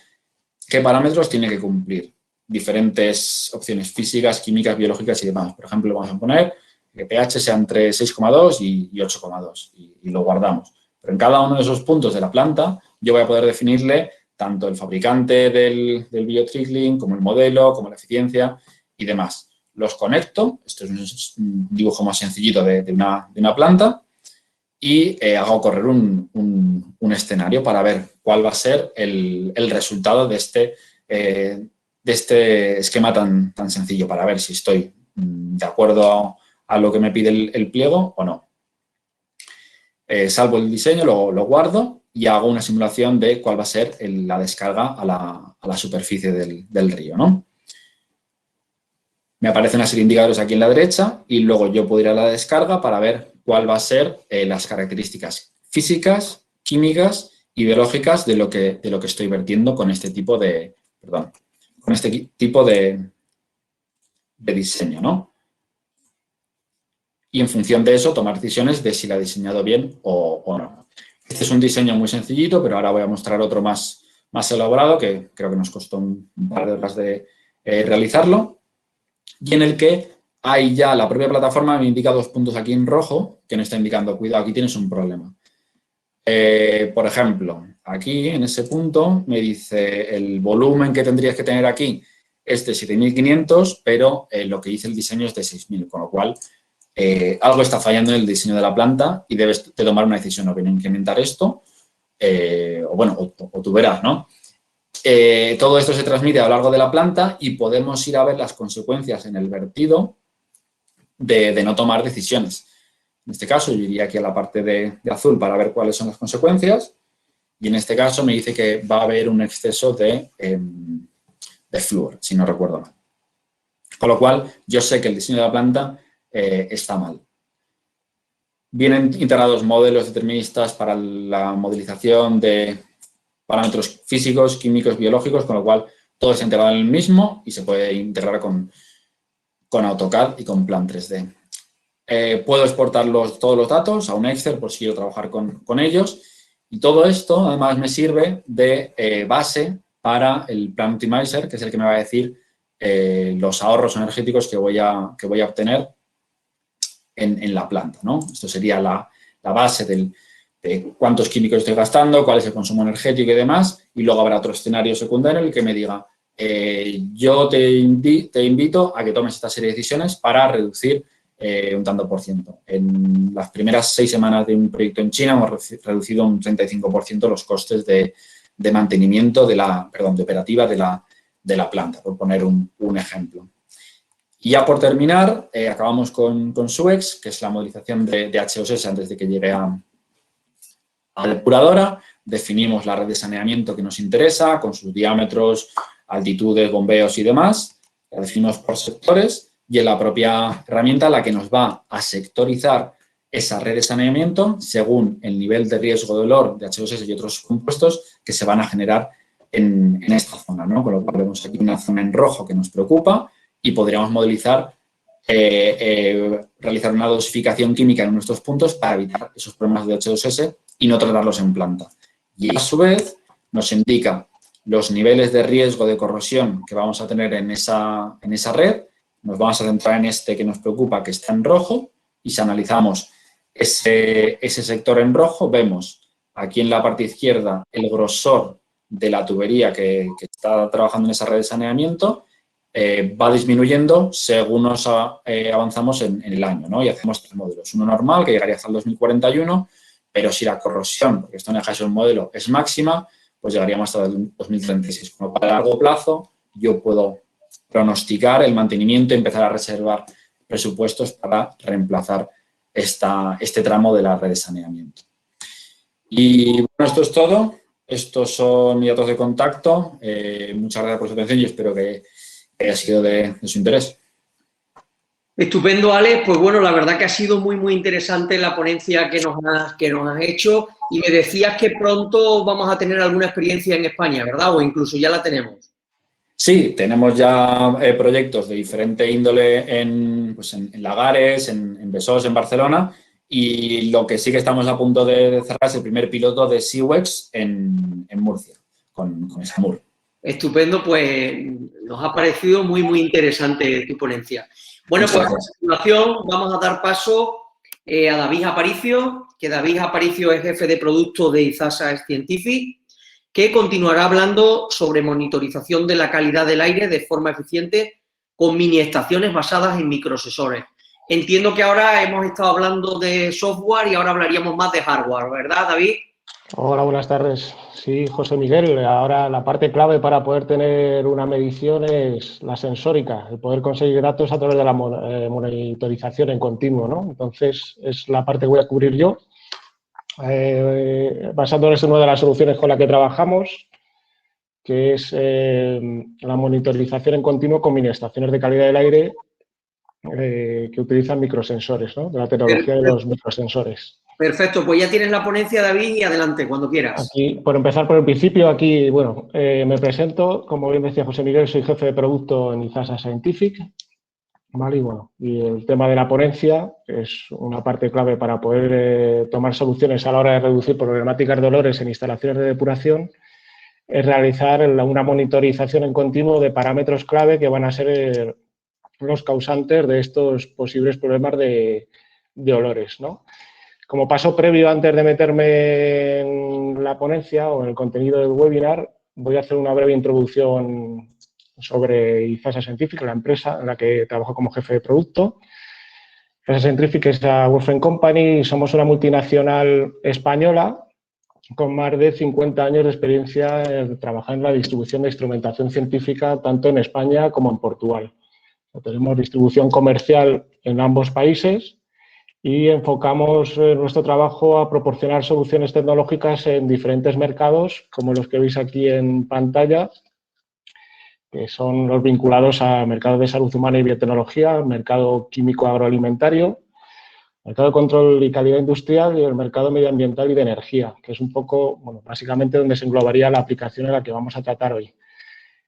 Speaker 2: qué parámetros tiene que cumplir. Diferentes opciones físicas, químicas, biológicas y demás. Por ejemplo, vamos a poner que pH sea entre 6,2 y 8,2 y lo guardamos. Pero en cada uno de esos puntos de la planta yo voy a poder definirle tanto el fabricante del biotrickling, como el modelo, como la eficiencia y demás. Los conecto, esto es un dibujo más sencillito de una planta, y hago correr un escenario para ver cuál va a ser el resultado de este esquema tan sencillo, para ver si estoy de acuerdo a lo que me pide el pliego o no. Salvo el diseño, lo guardo y hago una simulación de cuál va a ser la descarga a la superficie del río, ¿no? Me aparecen una serie de indicadores aquí en la derecha y luego yo puedo ir a la descarga para ver cuál va a ser las características físicas, químicas y biológicas de lo que estoy vertiendo con este tipo de diseño, ¿no? Y en función de eso tomar decisiones de si la he diseñado bien o no. Este es un diseño muy sencillito, pero ahora voy a mostrar otro más elaborado que creo que nos costó un par de horas de realizarlo, y en el que hay ya la propia plataforma me indica 2 puntos aquí en rojo que me está indicando, cuidado, aquí tienes un problema. Por ejemplo, aquí en ese punto me dice el volumen que tendrías que tener aquí es de 7.500, pero lo que dice el diseño es de 6.000, con lo cual algo está fallando en el diseño de la planta y debes de tomar una decisión, o bien incrementar esto, o tú verás, ¿no? Todo esto se transmite a lo largo de la planta y podemos ir a ver las consecuencias en el vertido de no tomar decisiones. En este caso, yo iría aquí a la parte de azul para ver cuáles son las consecuencias, y en este caso me dice que va a haber un exceso de flúor, si no recuerdo mal. Con lo cual, yo sé que el diseño de la planta está mal. Vienen integrados modelos deterministas para la modelización de parámetros físicos, químicos, biológicos, con lo cual todo está integrado en el mismo y se puede integrar con AutoCAD y con Plan 3D. Puedo exportar todos los datos a un Excel por si quiero trabajar con ellos, y todo esto además me sirve de base para el Plan Optimizer, que es el que me va a decir los ahorros energéticos que voy a obtener en la planta, ¿no? Esto sería la base de cuántos químicos estoy gastando, cuál es el consumo energético y demás, y luego habrá otro escenario secundario en el que me diga yo te invito a que tomes esta serie de decisiones para reducir un tanto por ciento. En las primeras 6 semanas de un proyecto en China hemos reducido un 35% los costes de mantenimiento de operativa de la planta, por poner un ejemplo. Y ya por terminar, acabamos con SUEX, que es la modelización de HOSS antes de que llegue a la depuradora. Definimos la red de saneamiento que nos interesa, con sus diámetros, altitudes, bombeos y demás. La definimos por sectores y es la propia herramienta la que nos va a sectorizar esa red de saneamiento según el nivel de riesgo de olor de HOSS y otros compuestos que se van a generar en esta zona, ¿no? Con lo cual vemos aquí una zona en rojo que nos preocupa y podríamos modelizar, realizar una dosificación química en nuestros puntos para evitar esos problemas de H2S y no tratarlos en planta. Y a su vez nos indica los niveles de riesgo de corrosión que vamos a tener en esa red. Nos vamos a centrar en este que nos preocupa, que está en rojo, y si analizamos ese sector en rojo, vemos aquí en la parte izquierda el grosor de la tubería que está trabajando en esa red de saneamiento. Va disminuyendo según nos avanzamos en el año, ¿no? Y hacemos 3 modelos. Uno normal, que llegaría hasta el 2041, pero si la corrosión, porque esto no deja de ser un modelo, es máxima, pues llegaríamos hasta el 2036. Como para largo plazo, yo puedo pronosticar el mantenimiento y empezar a reservar presupuestos para reemplazar este tramo de la red de saneamiento. Y bueno, esto es todo. Estos son mis datos de contacto. Muchas gracias por su atención y espero que haya sido de su interés.
Speaker 1: Estupendo, Alex. Pues bueno, la verdad que ha sido muy interesante la ponencia que nos has hecho, y me decías que pronto vamos a tener alguna experiencia en España, ¿verdad? O incluso ya la tenemos.
Speaker 2: Sí, tenemos ya proyectos de diferente índole en Lagares, en Besós, en Barcelona, y lo que sí que estamos a punto de cerrar es el primer piloto de SEWEX en Murcia, con Esamur.
Speaker 1: Estupendo, pues nos ha parecido muy interesante tu ponencia. Bueno, pues a continuación vamos a dar paso a David Aparicio, que David Aparicio es jefe de producto de IZASA Scientific. que continuará hablando sobre monitorización de la calidad del aire de forma eficiente con mini estaciones basadas en microsensores. Entiendo que ahora hemos estado hablando de software y ahora hablaríamos más de hardware, ¿verdad, David?
Speaker 3: Hola, buenas tardes. Sí, José Miguel, ahora la parte clave para poder tener una medición es la sensórica, el poder conseguir datos a través de la monitorización en continuo, ¿no? Entonces, es la parte que voy a cubrir yo. Basándonos en una de las soluciones con la que trabajamos, que es la monitorización en continuo con mini estaciones de calidad del aire que utilizan microsensores, ¿no? De la tecnología de los microsensores.
Speaker 1: Perfecto, pues ya tienes la ponencia, David, y adelante, cuando quieras.
Speaker 3: Aquí, por empezar por el principio, aquí, bueno, me presento, como bien decía José Miguel, soy jefe de producto en IZASA Scientific, ¿vale? Y bueno, y el tema de la ponencia es una parte clave para poder tomar soluciones a la hora de reducir problemáticas de olores en instalaciones de depuración, es realizar una monitorización en continuo de parámetros clave que van a ser los causantes de estos posibles problemas de olores, ¿no? Como paso previo, antes de meterme en la ponencia o en el contenido del webinar, voy a hacer una breve introducción sobre IZASA Scientific, la empresa en la que trabajo como jefe de producto. IZASA Scientific es la Wolfram Company, somos una multinacional española con más de 50 años de experiencia trabajando en la distribución de instrumentación científica tanto en España como en Portugal. Tenemos distribución comercial en ambos países y enfocamos nuestro trabajo a proporcionar soluciones tecnológicas en diferentes mercados, como los que veis aquí en pantalla, que son los vinculados al mercado de salud humana y biotecnología, el mercado químico agroalimentario, el mercado de control y calidad industrial y el mercado medioambiental y de energía, que es un poco, bueno, básicamente donde se englobaría la aplicación en la que vamos a tratar hoy.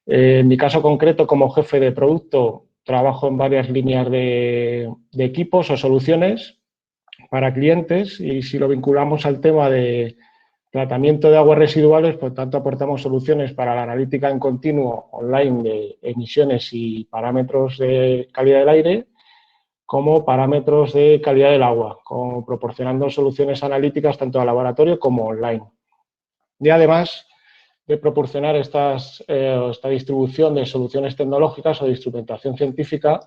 Speaker 3: En mi caso concreto, como jefe de producto, trabajo en varias líneas de equipos o soluciones para clientes y si lo vinculamos al tema de tratamiento de aguas residuales, por tanto aportamos soluciones para la analítica en continuo online de emisiones y parámetros de calidad del aire, como parámetros de calidad del agua, como proporcionando soluciones analíticas tanto a laboratorio como online. Y además de proporcionar esta distribución de soluciones tecnológicas o de instrumentación científica,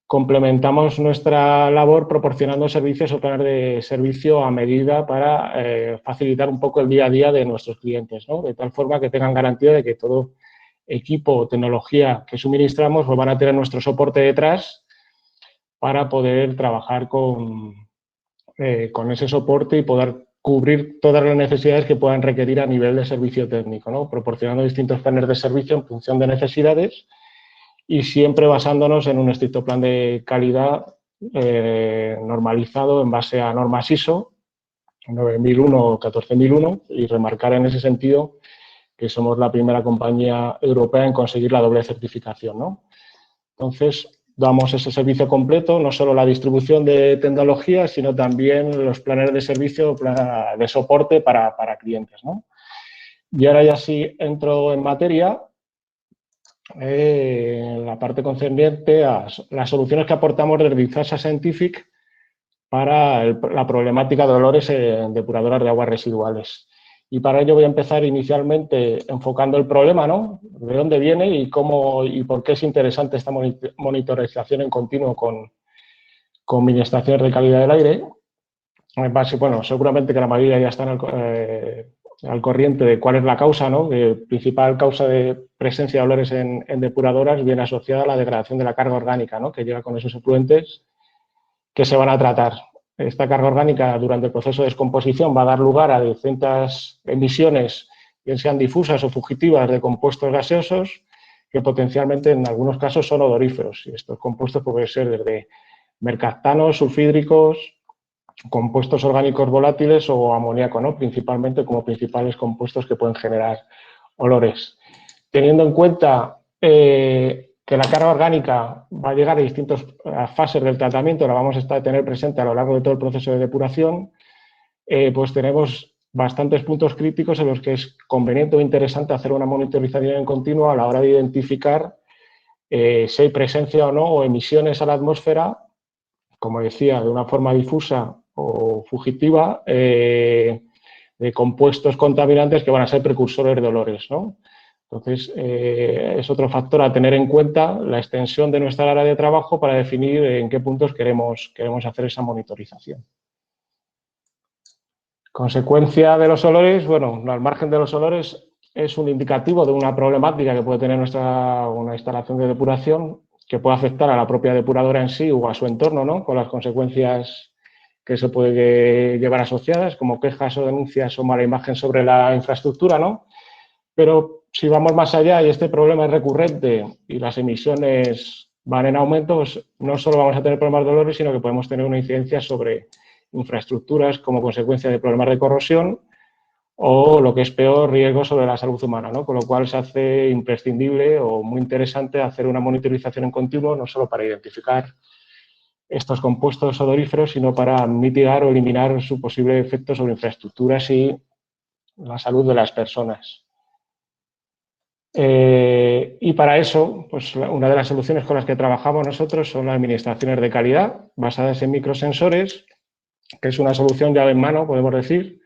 Speaker 3: complementamos nuestra labor proporcionando servicios o planes de servicio a medida para facilitar un poco el día a día de nuestros clientes, ¿no? De tal forma que tengan garantía de que todo equipo o tecnología que suministramos pues van a tener nuestro soporte detrás para poder trabajar con ese soporte y poder cubrir todas las necesidades que puedan requerir a nivel de servicio técnico, ¿no? Proporcionando distintos planes de servicio en función de necesidades y siempre basándonos en un estricto plan de calidad normalizado en base a normas ISO 9001 o 14001 y remarcar en ese sentido que somos la primera compañía europea en conseguir la doble certificación, ¿no? Entonces, damos ese servicio completo, no solo la distribución de tecnología, sino también los planes de servicio de soporte para clientes, ¿no? Y ahora ya sí entro en materia, la parte concerniente a las soluciones que aportamos desde IZASA Scientific para la problemática de olores en depuradoras de aguas residuales. Y para ello voy a empezar inicialmente enfocando el problema, ¿no? De dónde viene y cómo y por qué es interesante esta monitorización en continuo con mini estaciones de calidad del aire. Bueno, seguramente que la mayoría ya están al corriente de cuál es la causa, ¿no? La principal causa de presencia de olores en depuradoras viene asociada a la degradación de la carga orgánica, ¿no? Que llega con esos efluentes que se van a tratar. Esta carga orgánica durante el proceso de descomposición va a dar lugar a distintas emisiones, bien sean difusas o fugitivas, de compuestos gaseosos que potencialmente en algunos casos son odoríferos. Y estos compuestos pueden ser desde mercaptanos, sulfídricos, compuestos orgánicos volátiles o amoníaco, ¿no? Principalmente como principales compuestos que pueden generar olores. Teniendo en cuenta que la carga orgánica va a llegar a distintas fases del tratamiento, la vamos a tener presente a lo largo de todo el proceso de depuración, pues tenemos bastantes puntos críticos en los que es conveniente o interesante hacer una monitorización en continuo a la hora de identificar si hay presencia o no o emisiones a la atmósfera, como decía, de una forma difusa o fugitiva, compuestos contaminantes que van a ser precursores de olores, ¿no? Entonces, es otro factor a tener en cuenta, la extensión de nuestra área de trabajo para definir en qué puntos queremos hacer esa monitorización. Consecuencia de los olores, bueno, al margen de los olores, es un indicativo de una problemática que puede tener una instalación de depuración que puede afectar a la propia depuradora en sí o a su entorno, ¿no? Con las consecuencias que se puede llevar asociadas, como quejas o denuncias o mala imagen sobre la infraestructura, ¿no? Pero si vamos más allá y este problema es recurrente y las emisiones van en aumento, pues no solo vamos a tener problemas de olores, sino que podemos tener una incidencia sobre infraestructuras como consecuencia de problemas de corrosión o, lo que es peor, riesgos sobre la salud humana, ¿no? Con lo cual se hace imprescindible o muy interesante hacer una monitorización en continuo, no solo para identificar estos compuestos odoríferos, sino para mitigar o eliminar su posible efecto sobre infraestructuras y la salud de las personas. Y para eso, pues una de las soluciones con las que trabajamos nosotros son las administraciones de calidad basadas en microsensores, que es una solución llave en mano, podemos decir,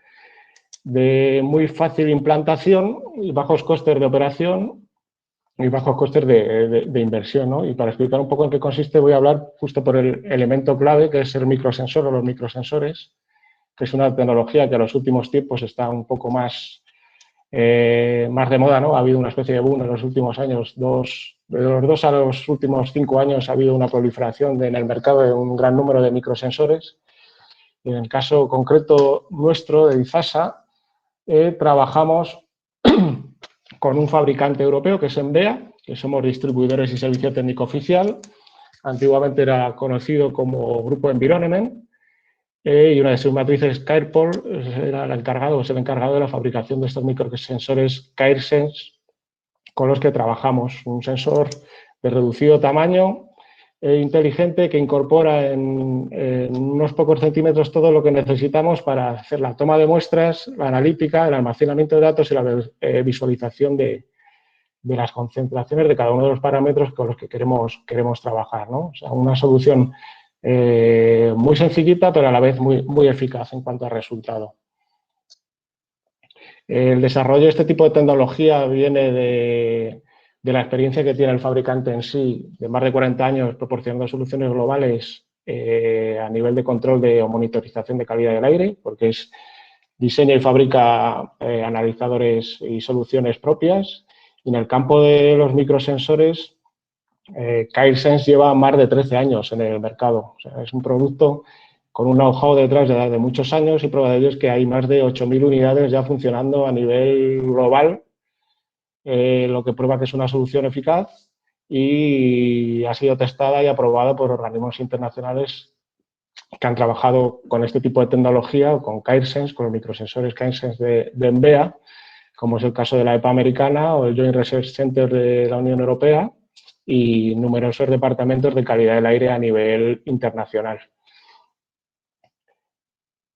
Speaker 3: de muy fácil implantación y bajos costes de operación y bajos costes de inversión, ¿no? Y para explicar un poco en qué consiste voy a hablar justo por el elemento clave, que es el microsensor o los microsensores, que es una tecnología que en los últimos tiempos está un poco más de moda, ¿no? Ha habido una especie de boom en los últimos años, de los 2 a los últimos 5 años ha habido una proliferación en el mercado de un gran número de microsensores. En el caso concreto nuestro de IZASA, trabajamos con un fabricante europeo que es Envea, que somos distribuidores y servicio técnico oficial. Antiguamente era conocido como Grupo Environment. Y una de sus matrices, Cairport, era el encargado de la fabricación de estos microsensores CairSense con los que trabajamos. Un sensor de reducido tamaño, inteligente, que incorpora en unos pocos centímetros todo lo que necesitamos para hacer la toma de muestras, la analítica, el almacenamiento de datos y la visualización de las concentraciones de cada uno de los parámetros con los que queremos trabajar, ¿no? O sea, una solución muy sencillita, pero a la vez muy eficaz en cuanto a resultado. El desarrollo de este tipo de tecnología viene de la experiencia que tiene el fabricante en sí, de más de 40 años proporcionando soluciones globales a nivel de control o monitorización de calidad del aire, porque diseña y fabrica analizadores y soluciones propias. Y en el campo de los microsensores, CairSense lleva más de 13 años en el mercado. O sea, es un producto con un know-how detrás de muchos años y prueba de ello es que hay más de 8.000 unidades ya funcionando a nivel global, lo que prueba que es una solución eficaz y ha sido testada y aprobada por organismos internacionales que han trabajado con este tipo de tecnología, con CairSense, con los microsensores CairSense de Envea, como es el caso de la EPA americana o el Joint Research Center de la Unión Europea, y numerosos departamentos de calidad del aire a nivel internacional.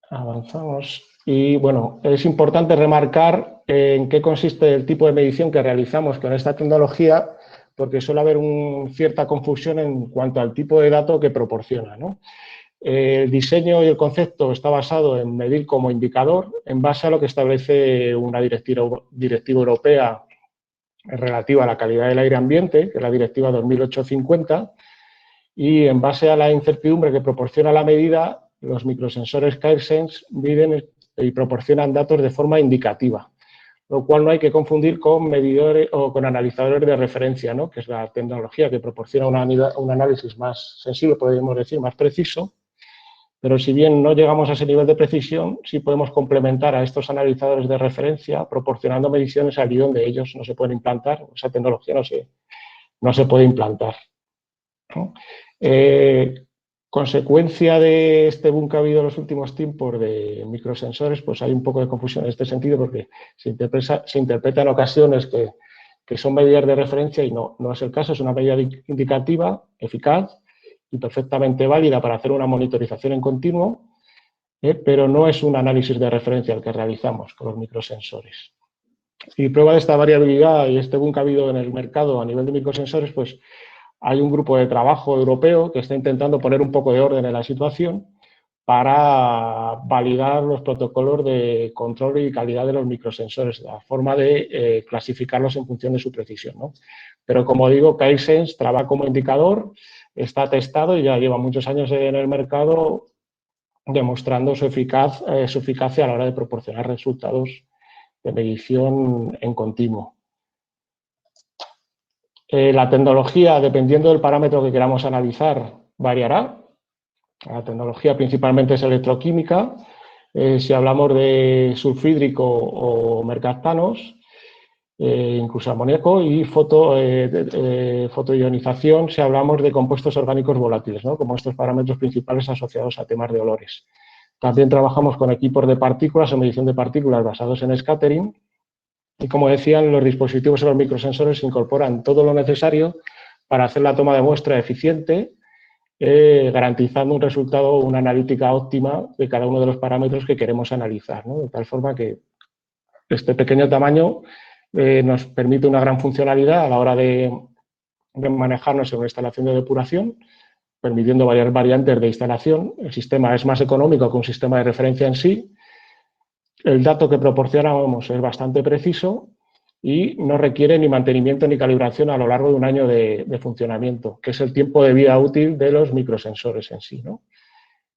Speaker 3: Avanzamos. Y bueno, es importante remarcar en qué consiste el tipo de medición que realizamos con esta tecnología, porque suele haber cierta confusión en cuanto al tipo de dato que proporciona, ¿no? El diseño y el concepto está basado en medir como indicador en base a lo que establece una directiva europea relativa a la calidad del aire ambiente, que es la Directiva 2008/50, y en base a la incertidumbre que proporciona la medida, los microsensores CairSense miden y proporcionan datos de forma indicativa, lo cual no hay que confundir con medidores o con analizadores de referencia, ¿no? Que es la tecnología que proporciona un análisis más sensible, podríamos decir, más preciso. Pero si bien no llegamos a ese nivel de precisión, sí podemos complementar a estos analizadores de referencia proporcionando mediciones allí donde ellos no se pueden implantar, esa tecnología no se puede implantar, ¿no? Consecuencia de este boom que ha habido en los últimos tiempos de microsensores, pues hay un poco de confusión en este sentido porque se interpreta en ocasiones que son medidas de referencia y no es el caso, es una medida indicativa, eficaz y perfectamente válida para hacer una monitorización en continuo, pero no es un análisis de referencia el que realizamos con los microsensores. Y prueba de esta variabilidad y este boom que ha habido en el mercado a nivel de microsensores, pues hay un grupo de trabajo europeo que está intentando poner un poco de orden en la situación para validar los protocolos de control y calidad de los microsensores, la forma de clasificarlos en función de su precisión, ¿no? Pero, como digo, CareSense trabaja como indicador, está testado y ya lleva muchos años en el mercado demostrando su eficacia a la hora de proporcionar resultados de medición en continuo. La tecnología, dependiendo del parámetro que queramos analizar, variará. La tecnología principalmente es electroquímica. Si hablamos de sulfídrico o mercaptanos, incluso amoníaco, y fotoionización si hablamos de compuestos orgánicos volátiles, ¿no? Como estos parámetros principales asociados a temas de olores. También trabajamos con equipos de partículas o medición de partículas basados en scattering. Y, como decían, los dispositivos y los microsensores incorporan todo lo necesario para hacer la toma de muestra eficiente, garantizando un resultado, una analítica óptima de cada uno de los parámetros que queremos analizar, ¿no? De tal forma que este pequeño tamaño nos permite una gran funcionalidad a la hora de manejarnos en una instalación de depuración, permitiendo varias variantes de instalación. El sistema es más económico que un sistema de referencia en sí. El dato que proporcionamos es bastante preciso y no requiere ni mantenimiento ni calibración a lo largo de un año de funcionamiento, que es el tiempo de vida útil de los microsensores en sí, ¿no?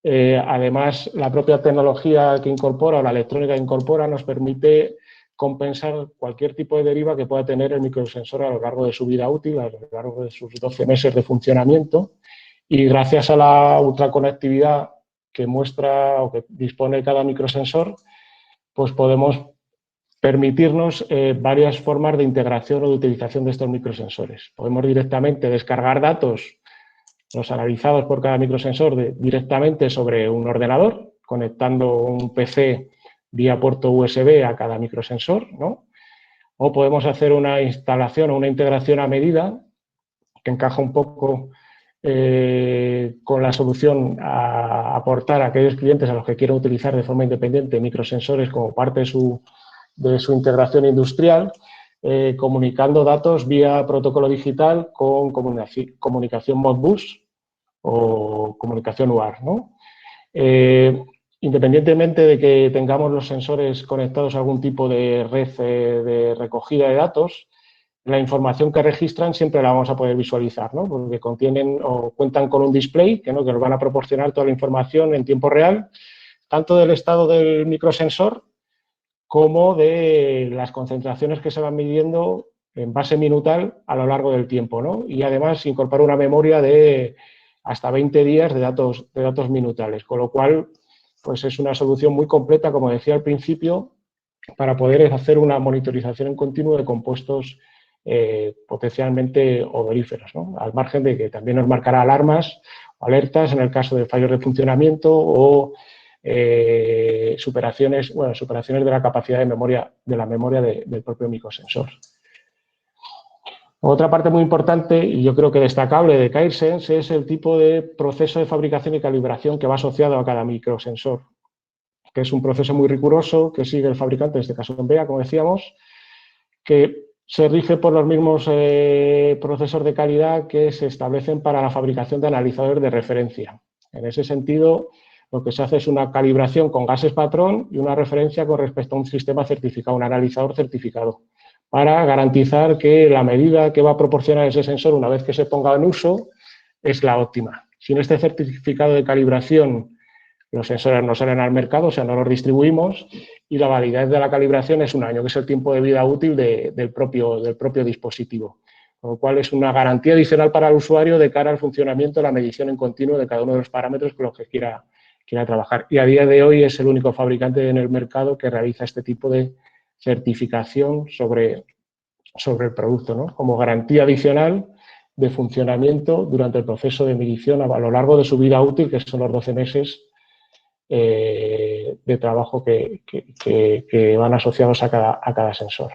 Speaker 3: Además, la propia tecnología que incorpora o la electrónica que incorpora nos permite compensar cualquier tipo de deriva que pueda tener el microsensor a lo largo de su vida útil, a lo largo de sus 12 meses de funcionamiento, y gracias a la ultraconectividad que muestra o que dispone cada microsensor, pues podemos permitirnos varias formas de integración o de utilización de estos microsensores. Podemos directamente descargar datos, los analizados por cada microsensor, directamente sobre un ordenador, conectando un PC vía puerto USB a cada microsensor, ¿no? O podemos hacer una instalación o una integración a medida que encaja un poco con la solución a aportar a aquellos clientes a los que quieran utilizar de forma independiente microsensores como parte de su integración industrial, comunicando datos vía protocolo digital con comunicación Modbus o comunicación UART, ¿no? Independientemente de que tengamos los sensores conectados a algún tipo de red de recogida de datos, la información que registran siempre la vamos a poder visualizar, ¿no? Porque contienen o cuentan con un display que nos van a proporcionar toda la información en tiempo real, tanto del estado del microsensor como de las concentraciones que se van midiendo en base minutal a lo largo del tiempo, ¿no? Y además incorpora una memoria de hasta 20 días de datos minutales, con lo cual pues es una solución muy completa, como decía al principio, para poder hacer una monitorización en continuo de compuestos potencialmente odoríferos, ¿no? Al margen de que también nos marcará alarmas o alertas en el caso de fallos de funcionamiento o superaciones de la capacidad de memoria del propio microsensor. Otra parte muy importante y yo creo que destacable de CareSense es el tipo de proceso de fabricación y calibración que va asociado a cada microsensor, que es un proceso muy riguroso que sigue el fabricante, en este caso Envea, como decíamos, que se rige por los mismos procesos de calidad que se establecen para la fabricación de analizadores de referencia. En ese sentido, lo que se hace es una calibración con gases patrón y una referencia con respecto a un sistema certificado, un analizador certificado, para garantizar que la medida que va a proporcionar ese sensor una vez que se ponga en uso es la óptima. Sin este certificado de calibración, los sensores no salen al mercado, o sea, no los distribuimos, y la validez de la calibración es un año, que es el tiempo de vida útil del propio dispositivo. Con lo cual es una garantía adicional para el usuario de cara al funcionamiento, la medición en continuo de cada uno de los parámetros con los que quiera trabajar. Y a día de hoy es el único fabricante en el mercado que realiza este tipo de certificación sobre el producto, ¿no? Como garantía adicional de funcionamiento durante el proceso de medición a lo largo de su vida útil, que son los 12 meses de trabajo que van asociados a cada sensor.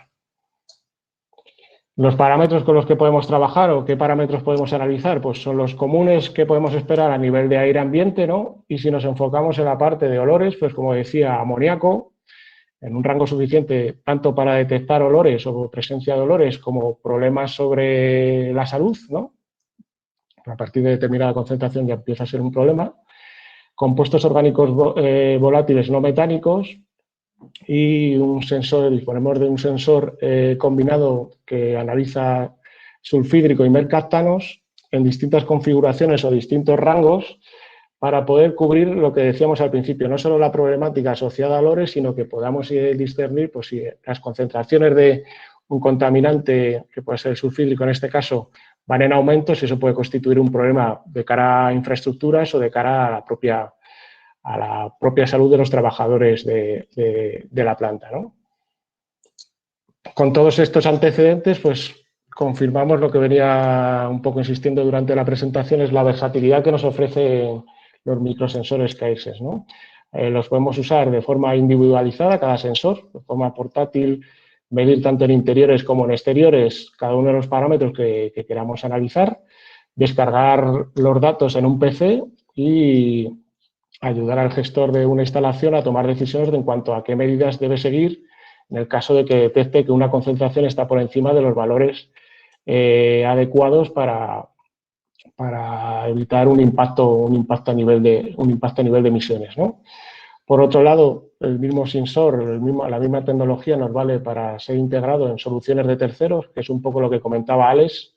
Speaker 3: Los parámetros con los que podemos trabajar o qué parámetros podemos analizar, pues son los comunes que podemos esperar a nivel de aire ambiente, ¿no? Y si nos enfocamos en la parte de olores, pues como decía, amoníaco, en un rango suficiente tanto para detectar olores o presencia de olores como problemas sobre la salud, ¿no? A partir de determinada concentración ya empieza a ser un problema. compuestos orgánicos volátiles no metánicos y un sensor, disponemos de un sensor combinado que analiza sulfídrico y mercaptanos en distintas configuraciones o distintos rangos para poder cubrir lo que decíamos al principio, no solo la problemática asociada a olores, sino que podamos discernir pues, si las concentraciones de un contaminante, que puede ser el sulfídrico en este caso, van en aumento, si eso puede constituir un problema de cara a infraestructuras o de cara a la propia salud de los trabajadores de la planta, ¿no? Con todos estos antecedentes, pues confirmamos lo que venía un poco insistiendo durante la presentación, es la versatilidad que nos ofrecen los microsensores CAESES, ¿no? Los podemos usar de forma individualizada, cada sensor, de forma portátil, medir tanto en interiores como en exteriores cada uno de los parámetros que queramos analizar, descargar los datos en un PC y ayudar al gestor de una instalación a tomar decisiones en cuanto a qué medidas debe seguir en el caso de que detecte que una concentración está por encima de los valores adecuados para evitar un impacto a nivel de emisiones, ¿no? Por otro lado, el mismo sensor, la misma tecnología nos vale para ser integrado en soluciones de terceros, que es un poco lo que comentaba Alex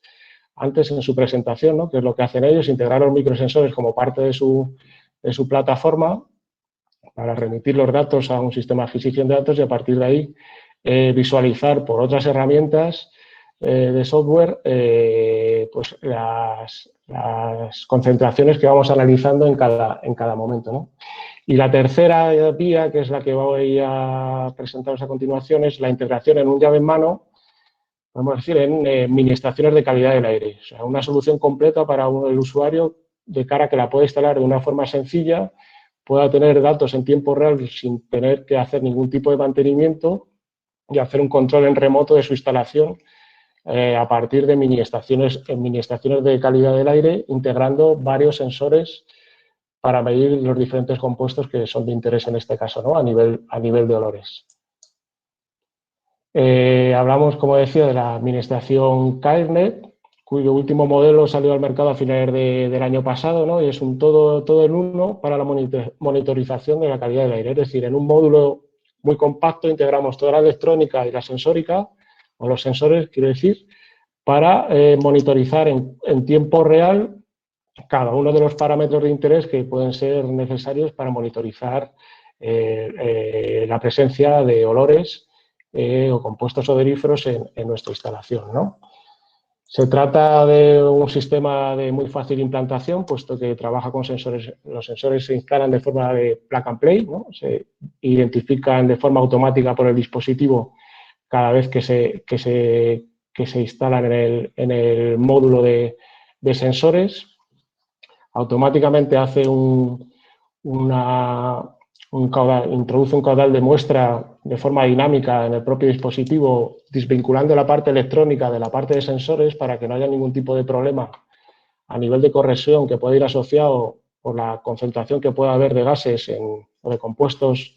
Speaker 3: antes en su presentación, ¿no? Que es lo que hacen ellos, integrar los microsensores como parte de su plataforma para remitir los datos a un sistema de adquisición de datos y a partir de ahí visualizar por otras herramientas de software pues las concentraciones que vamos analizando en cada momento, ¿no? Y la tercera vía, que es la que voy a presentaros a continuación, es la integración en un llave en mano, vamos a decir, en mini estaciones de calidad del aire. O sea, una solución completa para el usuario de cara a que la pueda instalar de una forma sencilla, pueda tener datos en tiempo real sin tener que hacer ningún tipo de mantenimiento y hacer un control en remoto de su instalación a partir de mini estaciones de calidad del aire, integrando varios sensores para medir los diferentes compuestos que son de interés en este caso, ¿no? a nivel de olores. Hablamos, como decía, de la administración CAESNet, cuyo último modelo salió al mercado a finales del año pasado, ¿no? Y es un todo en uno para la monitorización de la calidad del aire. Es decir, en un módulo muy compacto integramos toda la electrónica y la sensórica, o los sensores, quiero decir, para monitorizar en tiempo real cada uno de los parámetros de interés que pueden ser necesarios para monitorizar la presencia de olores o compuestos odoríferos en nuestra instalación, ¿no? Se trata de un sistema de muy fácil implantación, puesto que trabaja con sensores. Los sensores se instalan de forma de plug and play, ¿no? Se identifican de forma automática por el dispositivo cada vez que se instalan en el módulo de sensores. Automáticamente hace introduce un caudal de muestra de forma dinámica en el propio dispositivo, desvinculando la parte electrónica de la parte de sensores para que no haya ningún tipo de problema a nivel de corrosión que pueda ir asociado por la concentración que pueda haber de gases o de compuestos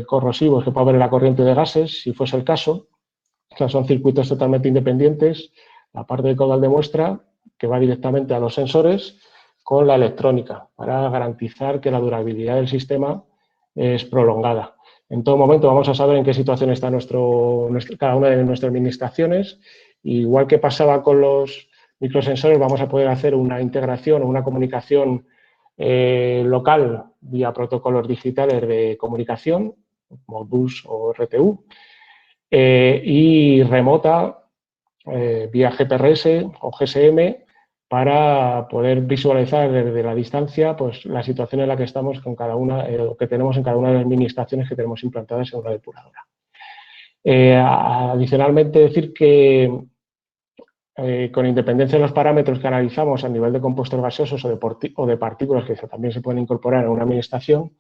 Speaker 3: corrosivos que pueda haber en la corriente de gases, si fuese el caso. O sea, son circuitos totalmente independientes, la parte de caudal de muestra que va directamente a los sensores con la electrónica para garantizar que la durabilidad del sistema es prolongada. En todo momento vamos a saber en qué situación está cada una de nuestras administraciones. Igual que pasaba con los microsensores, vamos a poder hacer una integración o una comunicación local vía protocolos digitales de comunicación, como Modbus o RTU, y remota vía GPRS o GSM para poder visualizar desde la distancia pues, la situación en la que estamos con cada una, que tenemos en cada una de las mini estaciones que tenemos implantadas en una depuradora. Adicionalmente, decir que con independencia de los parámetros que analizamos a nivel de compuestos gaseosos o de partículas que también se pueden incorporar en una mini estación,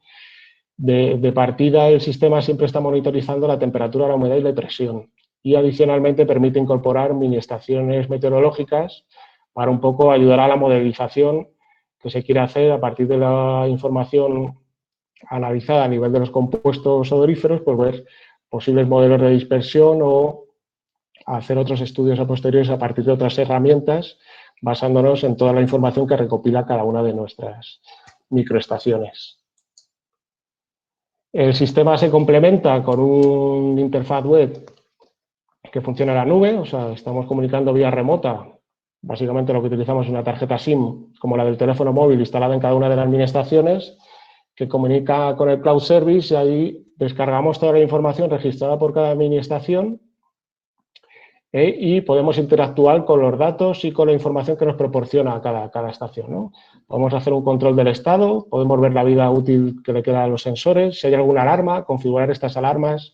Speaker 3: de partida el sistema siempre está monitorizando la temperatura, la humedad y la presión. Y adicionalmente permite incorporar mini estaciones meteorológicas para un poco ayudar a la modelización que se quiere hacer a partir de la información analizada a nivel de los compuestos odoríferos, pues ver posibles modelos de dispersión o hacer otros estudios a posteriores a partir de otras herramientas, basándonos en toda la información que recopila cada una de nuestras microestaciones. El sistema se complementa con una interfaz web que funciona en la nube, o sea, estamos comunicando vía remota. Básicamente lo que utilizamos es una tarjeta SIM, como la del teléfono móvil, instalada en cada una de las mini estaciones, que comunica con el cloud service y ahí descargamos toda la información registrada por cada mini estación y podemos interactuar con los datos y con la información que nos proporciona cada estación, ¿no? Podemos hacer un control del estado, podemos ver la vida útil que le queda a los sensores, si hay alguna alarma, configurar estas alarmas,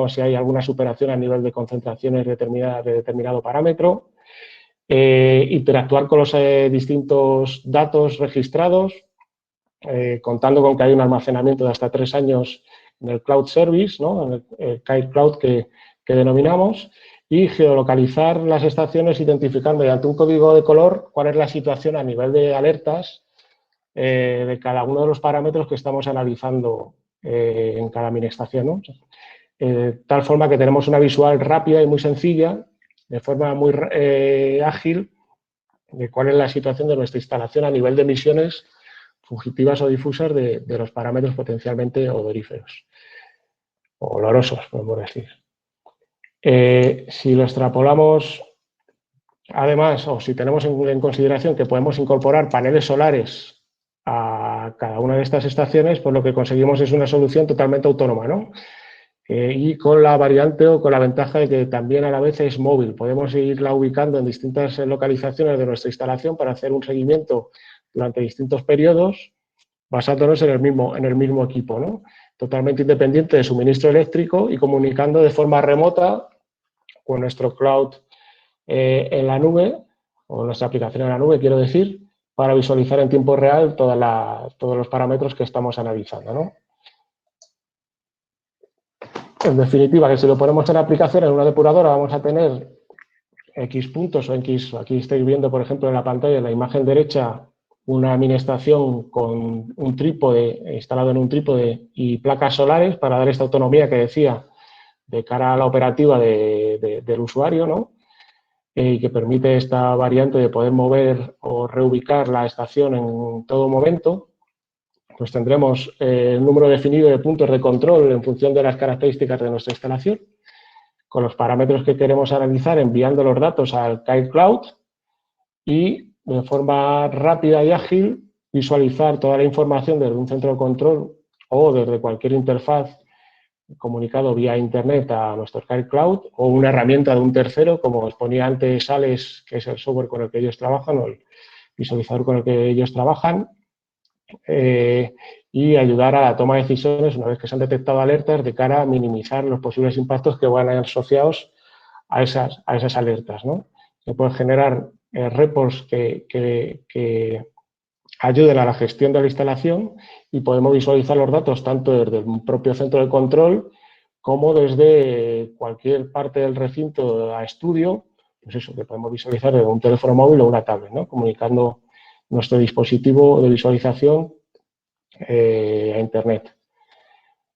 Speaker 3: si hay alguna superación a nivel de concentraciones de determinado parámetro, interactuar con los distintos datos registrados, contando con que hay un almacenamiento de hasta 3 años en el cloud service, ¿no? En el Kite Cloud que denominamos, y geolocalizar las estaciones, identificar mediante un código de color cuál es la situación a nivel de alertas de cada uno de los parámetros que estamos analizando en cada mini estación, ¿no? Tal forma que tenemos una visual rápida y muy sencilla, de forma muy ágil, de cuál es la situación de nuestra instalación a nivel de emisiones fugitivas o difusas de los parámetros potencialmente odoríferos, o olorosos, podemos decir. Si lo extrapolamos, además, o si tenemos en consideración que podemos incorporar paneles solares a cada una de estas estaciones, pues lo que conseguimos es una solución totalmente autónoma, ¿no? Y con la variante o con la ventaja de que también a la vez es móvil. Podemos irla ubicando en distintas localizaciones de nuestra instalación para hacer un seguimiento durante distintos periodos, basándonos en el mismo equipo, ¿no? Totalmente independiente de suministro eléctrico y comunicando de forma remota con nuestro cloud en la nube, o nuestra aplicación en la nube, quiero decir, para visualizar en tiempo real todos los parámetros que estamos analizando, ¿no? En definitiva, que si lo ponemos en aplicación en una depuradora vamos a tener X puntos o X, aquí estáis viendo, por ejemplo, en la pantalla, en la imagen derecha, una mini estación con un trípode, instalado en un trípode y placas solares para dar esta autonomía que decía de cara a la operativa del usuario, ¿no? Y que permite esta variante de poder mover o reubicar la estación en todo momento. Pues tendremos el número definido de puntos de control en función de las características de nuestra instalación, con los parámetros que queremos analizar, enviando los datos al Kite Cloud y de forma rápida y ágil visualizar toda la información desde un centro de control o desde cualquier interfaz comunicado vía Internet a nuestro Kite Cloud o una herramienta de un tercero, como os ponía antes Alex, que es el software con el que ellos trabajan o el visualizador con el que ellos trabajan, y ayudar a la toma de decisiones una vez que se han detectado alertas de cara a minimizar los posibles impactos que van a ir asociados a esas alertas, ¿no? Se pueden generar reports que ayuden a la gestión de la instalación y podemos visualizar los datos tanto desde el propio centro de control como desde cualquier parte del recinto a estudio, pues eso, que podemos visualizar desde un teléfono móvil o una tablet, ¿no? Comunicando nuestro dispositivo de visualización a Internet.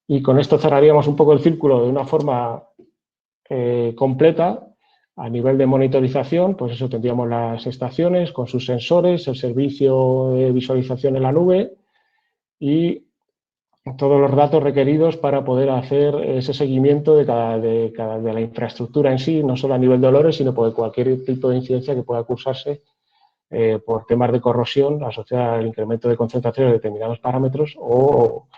Speaker 3: Y con esto cerraríamos un poco el círculo de una forma completa. A nivel de monitorización, pues eso, tendríamos las estaciones con sus sensores, el servicio de visualización en la nube y todos los datos requeridos para poder hacer ese seguimiento de la infraestructura en sí, no solo a nivel de olores, sino por cualquier tipo de incidencia que pueda cursarse por temas de corrosión asociada al incremento de concentraciones de determinados parámetros o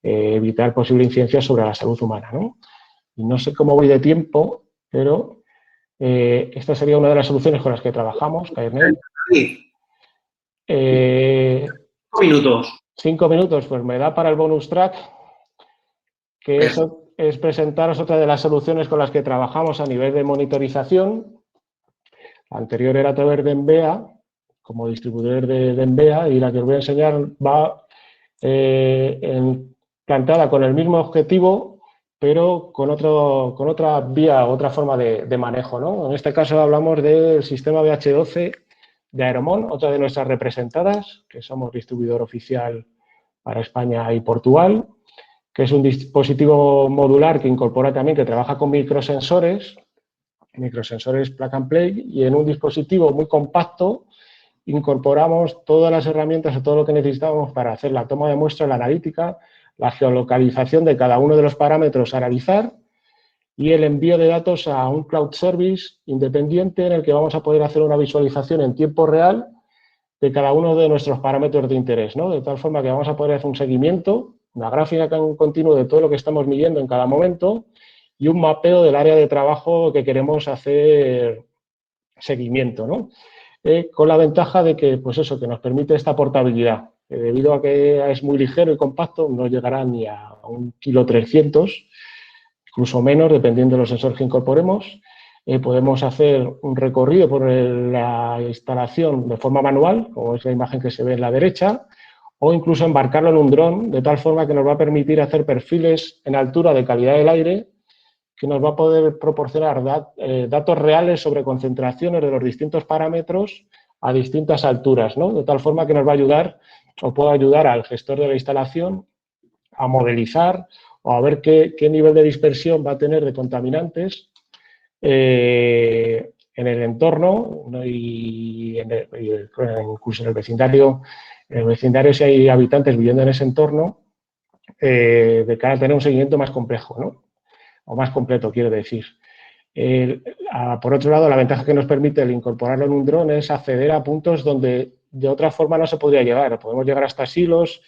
Speaker 3: evitar posible incidencia sobre la salud humana, ¿no? Y no sé cómo voy de tiempo, pero esta sería una de las soluciones con las que trabajamos, Cairnet.
Speaker 1: 5 minutos.
Speaker 3: 5 minutos, pues me da para el bonus track, que es presentaros otra de las soluciones con las que trabajamos a nivel de monitorización. La anterior era a través de Envea, como distribuidor de Envea, y la que os voy a enseñar va plantada con el mismo objetivo, pero con otra vía, otra forma de manejo, ¿no? En este caso hablamos del sistema BH12 de Aeromón, otra de nuestras representadas, que somos distribuidor oficial para España y Portugal, que es un dispositivo modular que incorpora también, que trabaja con microsensores plug and play, y en un dispositivo muy compacto incorporamos todas las herramientas o todo lo que necesitamos para hacer la toma de muestra, la analítica, la geolocalización de cada uno de los parámetros a analizar y el envío de datos a un cloud service independiente en el que vamos a poder hacer una visualización en tiempo real de cada uno de nuestros parámetros de interés, ¿no? De tal forma que vamos a poder hacer un seguimiento, una gráfica continua de todo lo que estamos midiendo en cada momento y un mapeo del área de trabajo que queremos hacer seguimiento, ¿no? Con la ventaja de que, pues eso, que nos permite esta portabilidad. Debido a que es muy ligero y compacto, no llegará ni a 1,3 kg, incluso menos, dependiendo de los sensores que incorporemos. Podemos hacer un recorrido por la instalación de forma manual, como es la imagen que se ve en la derecha, o incluso embarcarlo en un dron, de tal forma que nos va a permitir hacer perfiles en altura de calidad del aire, que nos va a poder proporcionar datos reales sobre concentraciones de los distintos parámetros a distintas alturas, ¿no? De tal forma que nos va a ayudar o puede ayudar al gestor de la instalación a modelizar o a ver qué nivel de dispersión va a tener de contaminantes en el entorno, ¿no? Incluso en el vecindario. En el vecindario, si hay habitantes viviendo en ese entorno, de cara a tener un seguimiento más complejo, ¿no? O más completo, quiero decir. Por otro lado, la ventaja que nos permite el incorporarlo en un dron es acceder a puntos donde de otra forma no se podría llegar. Podemos llegar hasta silos,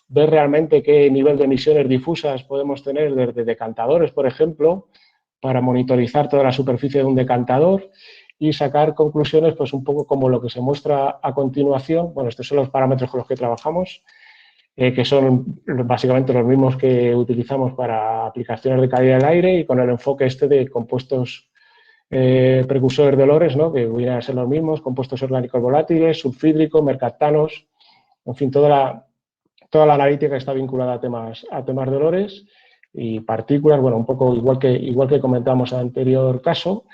Speaker 3: ver realmente qué nivel de emisiones difusas podemos tener desde decantadores, por ejemplo, para monitorizar toda la superficie de un decantador y sacar conclusiones, pues un poco como lo que se muestra a continuación. Bueno, estos son los parámetros con los que trabajamos, que son básicamente los mismos que utilizamos para aplicaciones de calidad del aire y con el enfoque de compuestos precursores de olores, ¿no? Que vienen a ser los mismos, compuestos orgánicos volátiles, sulfídricos, mercaptanos, en fin, toda la analítica está vinculada a temas de olores y partículas, bueno, un poco igual que comentamos en el anterior caso.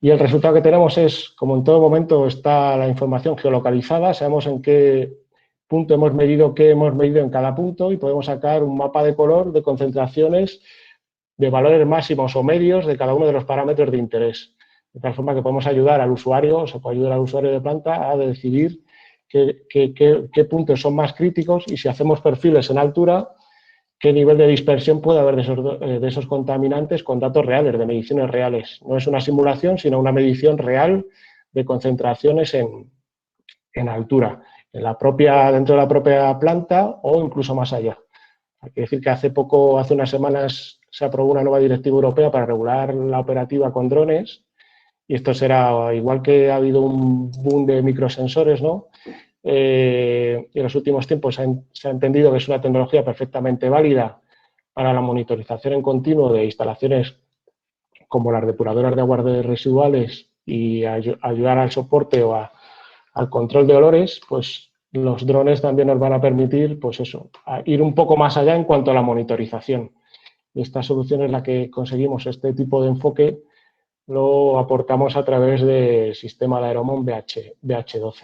Speaker 3: Y el resultado que tenemos es, como en todo momento está la información geolocalizada, sabemos en qué punto hemos medido, qué hemos medido en cada punto y podemos sacar un mapa de color de concentraciones de valores máximos o medios de cada uno de los parámetros de interés. De tal forma que podemos ayudar al usuario, o se puede ayudar al usuario de planta a decidir qué puntos son más críticos y si hacemos perfiles en altura, qué nivel de dispersión puede haber de esos contaminantes con datos reales, de mediciones reales. No es una simulación, sino una medición real de concentraciones en altura, dentro de la propia planta o incluso más allá. Hay que decir que hace unas semanas, se aprobó una nueva directiva europea para regular la operativa con drones y esto será, igual que ha habido un boom de microsensores, ¿no? En los últimos tiempos se ha entendido que es una tecnología perfectamente válida para la monitorización en continuo de instalaciones como las depuradoras de aguas residuales y ayudar al soporte o al control de olores, pues los drones también nos van a permitir, pues eso, ir un poco más allá en cuanto a la monitorización. Y esta solución es la que conseguimos, este tipo de enfoque lo aportamos a través del sistema de Aeromon BH12.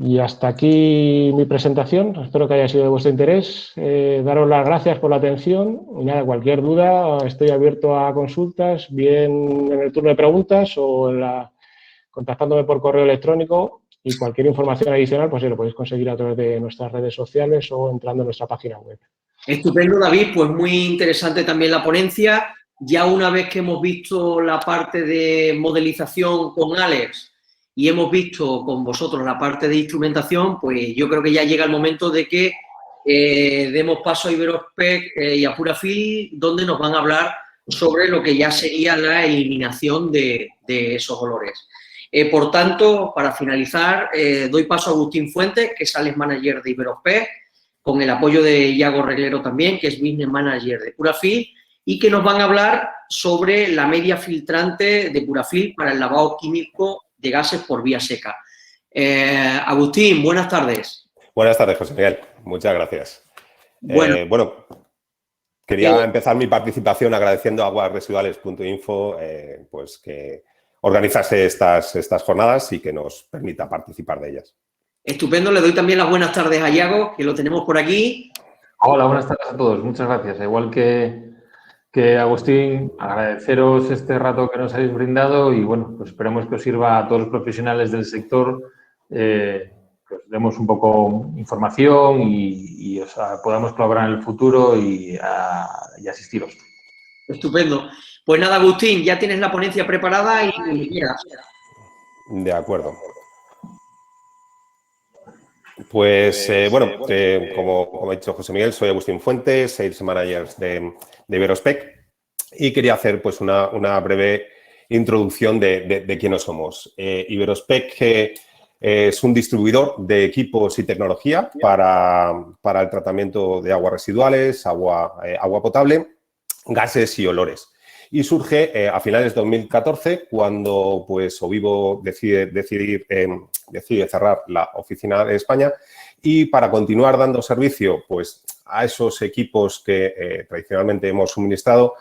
Speaker 3: Y hasta aquí mi presentación, espero que haya sido de vuestro interés. Daros las gracias por la atención y nada, cualquier duda estoy abierto a consultas, bien en el turno de preguntas o contactándome por correo electrónico y cualquier información adicional pues lo podéis conseguir a través de nuestras redes sociales o entrando en nuestra página web.
Speaker 1: Estupendo, David, pues muy interesante también la ponencia. Ya una vez que hemos visto la parte de modelización con Alex y hemos visto con vosotros la parte de instrumentación, pues yo creo que ya llega el momento de que demos paso a Iberospec y a Purafil, donde nos van a hablar sobre lo que ya sería la eliminación de esos olores. Por tanto, para finalizar, doy paso a Agustín Fuentes, que es Sales Manager de Iberospec, con el apoyo de Iago Reglero también, que es Business Manager de Purafil, y que nos van a hablar sobre la media filtrante de Purafil para el lavado químico de gases por vía seca. Agustín, buenas tardes.
Speaker 4: Buenas tardes, José Miguel. Muchas gracias.
Speaker 1: Bueno,
Speaker 4: quería empezar mi participación agradeciendo a aguasresiduales.info pues que organizase estas jornadas y que nos permita participar de ellas.
Speaker 1: Estupendo. Le doy también las buenas tardes a Iago, que lo tenemos por aquí.
Speaker 5: Hola, buenas tardes a todos. Muchas gracias. Igual que Agustín, agradeceros este rato que nos habéis brindado y, bueno, pues esperemos que os sirva a todos los profesionales del sector pues demos un poco información y podamos colaborar en el futuro y asistiros.
Speaker 1: Estupendo. Pues nada, Agustín, ya tienes la ponencia preparada y cuando quieras.
Speaker 4: De acuerdo. Pues, como ha dicho José Miguel, soy Agustín Fuentes, Sales Manager de Iberospec, y quería hacer pues una breve introducción de quiénes somos. Iberospec es un distribuidor de equipos y tecnología para el tratamiento de aguas residuales, agua potable, gases y olores. Y surge a finales de 2014 cuando pues Ovivo decide cerrar la oficina de España, y para continuar dando servicio pues a esos equipos que tradicionalmente hemos suministrado,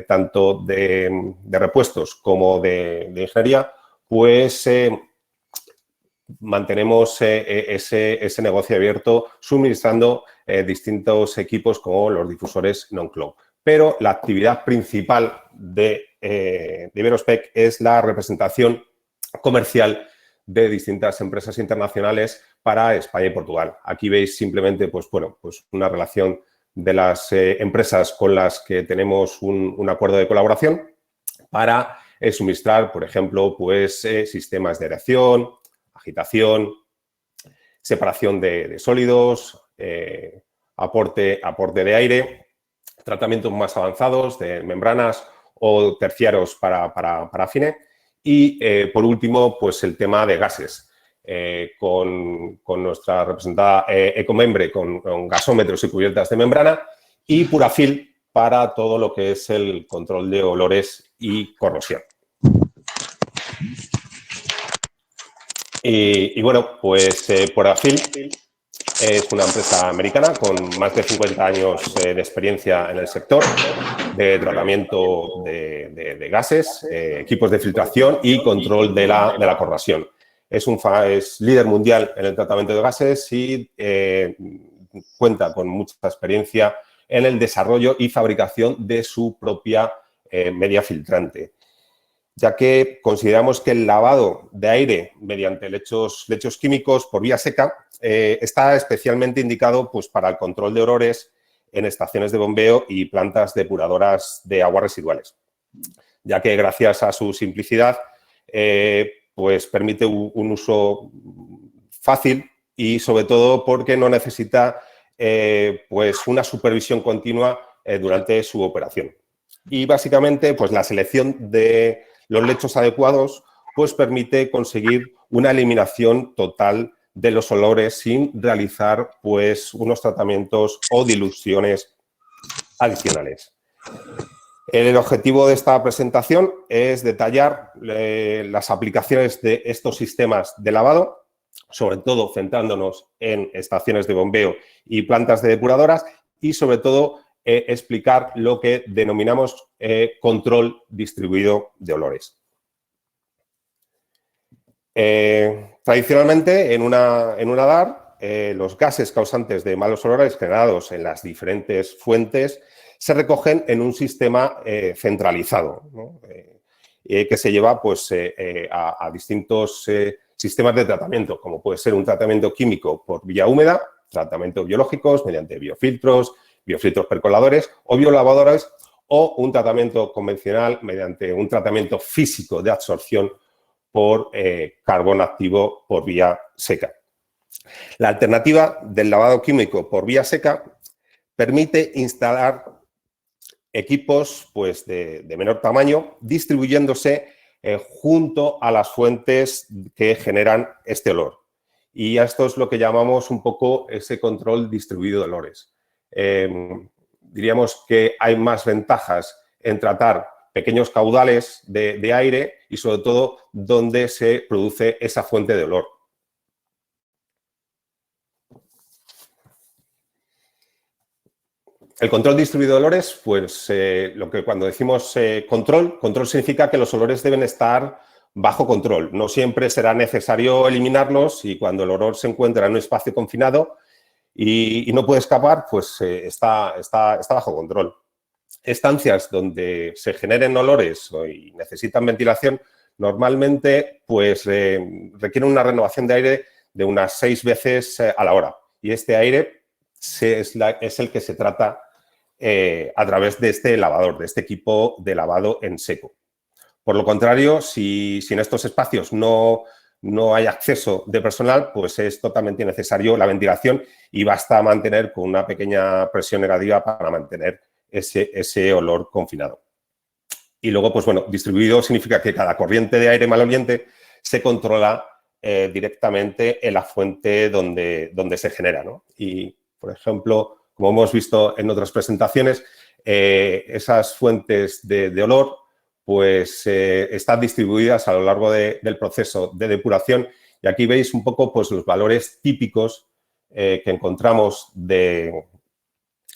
Speaker 4: tanto de repuestos como de ingeniería, pues mantenemos ese negocio abierto suministrando distintos equipos como los difusores non-cloud. Pero la actividad principal de Iberospec es la representación comercial de distintas empresas internacionales para España y Portugal. Aquí veis simplemente pues una relación de las empresas con las que tenemos un acuerdo de colaboración para suministrar, por ejemplo, pues sistemas de aireación, agitación, separación de sólidos, aporte de aire, tratamientos más avanzados de membranas o terciarios para afine, y por último pues el tema de gases, con nuestra representada Ecomembre con gasómetros y cubiertas de membrana, y Purafil para todo lo que es el control de olores y corrosión. Y bueno, pues Purafil es una empresa americana con más de 50 años de experiencia en el sector de tratamiento de gases, equipos de filtración y control de la corrosión. Es líder mundial en el tratamiento de gases y cuenta con mucha experiencia en el desarrollo y fabricación de su propia media filtrante, ya que consideramos que el lavado de aire mediante lechos químicos por vía seca está especialmente indicado pues, para el control de olores en estaciones de bombeo y plantas depuradoras de aguas residuales, ya que gracias a su simplicidad pues permite un uso fácil y sobre todo porque no necesita pues una supervisión continua durante su operación. Y básicamente pues la selección de los lechos adecuados pues permite conseguir una eliminación total de los olores sin realizar pues unos tratamientos o diluciones adicionales. El objetivo de esta presentación es detallar las aplicaciones de estos sistemas de lavado, sobre todo centrándonos en estaciones de bombeo y plantas de depuradoras, y sobre todo explicar lo que denominamos control distribuido de olores. Tradicionalmente, en una DAR, los gases causantes de malos olores generados en las diferentes fuentes se recogen en un sistema centralizado, ¿no? Que se lleva pues, a distintos sistemas de tratamiento, como puede ser un tratamiento químico por vía húmeda, tratamientos biológicos mediante biofiltros percoladores o biolavadores, o un tratamiento convencional mediante un tratamiento físico de absorción por carbón activo por vía seca. La alternativa del lavado químico por vía seca permite instalar equipos pues, de menor tamaño, distribuyéndose junto a las fuentes que generan este olor. Y esto es lo que llamamos un poco ese control distribuido de olores. Diríamos que hay más ventajas en tratar pequeños caudales de aire y sobre todo donde se produce esa fuente de olor. El control distribuido de olores, pues lo que cuando decimos control significa que los olores deben estar bajo control. No siempre será necesario eliminarlos y cuando el olor se encuentra en un espacio confinado y no puede escapar, pues está bajo control. Estancias donde se generen olores y necesitan ventilación normalmente pues, requieren una renovación de aire de unas 6 veces a la hora. Y este aire es el que se trata a través de este lavador, de este equipo de lavado en seco. Por lo contrario, si en estos espacios no hay acceso de personal, pues es totalmente necesario la ventilación y basta mantener con una pequeña presión negativa para mantener ese olor confinado. Y luego, pues bueno, distribuido significa que cada corriente de aire maloliente se controla directamente en la fuente donde se genera, ¿no? Y, por ejemplo, como hemos visto en otras presentaciones, esas fuentes de olor pues están distribuidas a lo largo del proceso de depuración y aquí veis un poco pues, los valores típicos que encontramos de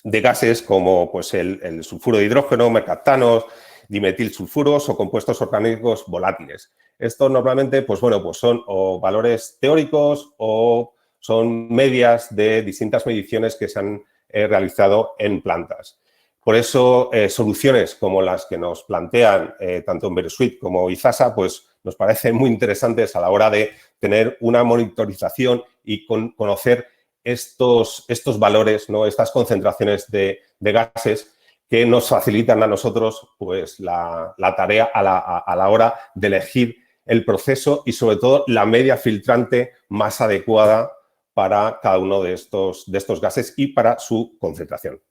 Speaker 4: gases como pues, el sulfuro de hidrógeno, mercaptanos, dimetilsulfuros o compuestos orgánicos volátiles. Estos normalmente pues, bueno, pues son o valores teóricos o son medias de distintas mediciones que se han realizado en plantas. Por eso, soluciones como las que nos plantean tanto Envirosuite como IZASA, pues nos parecen muy interesantes a la hora de tener una monitorización y conocer estos valores, ¿no? Estas concentraciones de gases que nos facilitan a nosotros pues, la tarea a la hora de elegir el proceso y, sobre todo, la media filtrante más adecuada para cada uno de estos gases y para su concentración.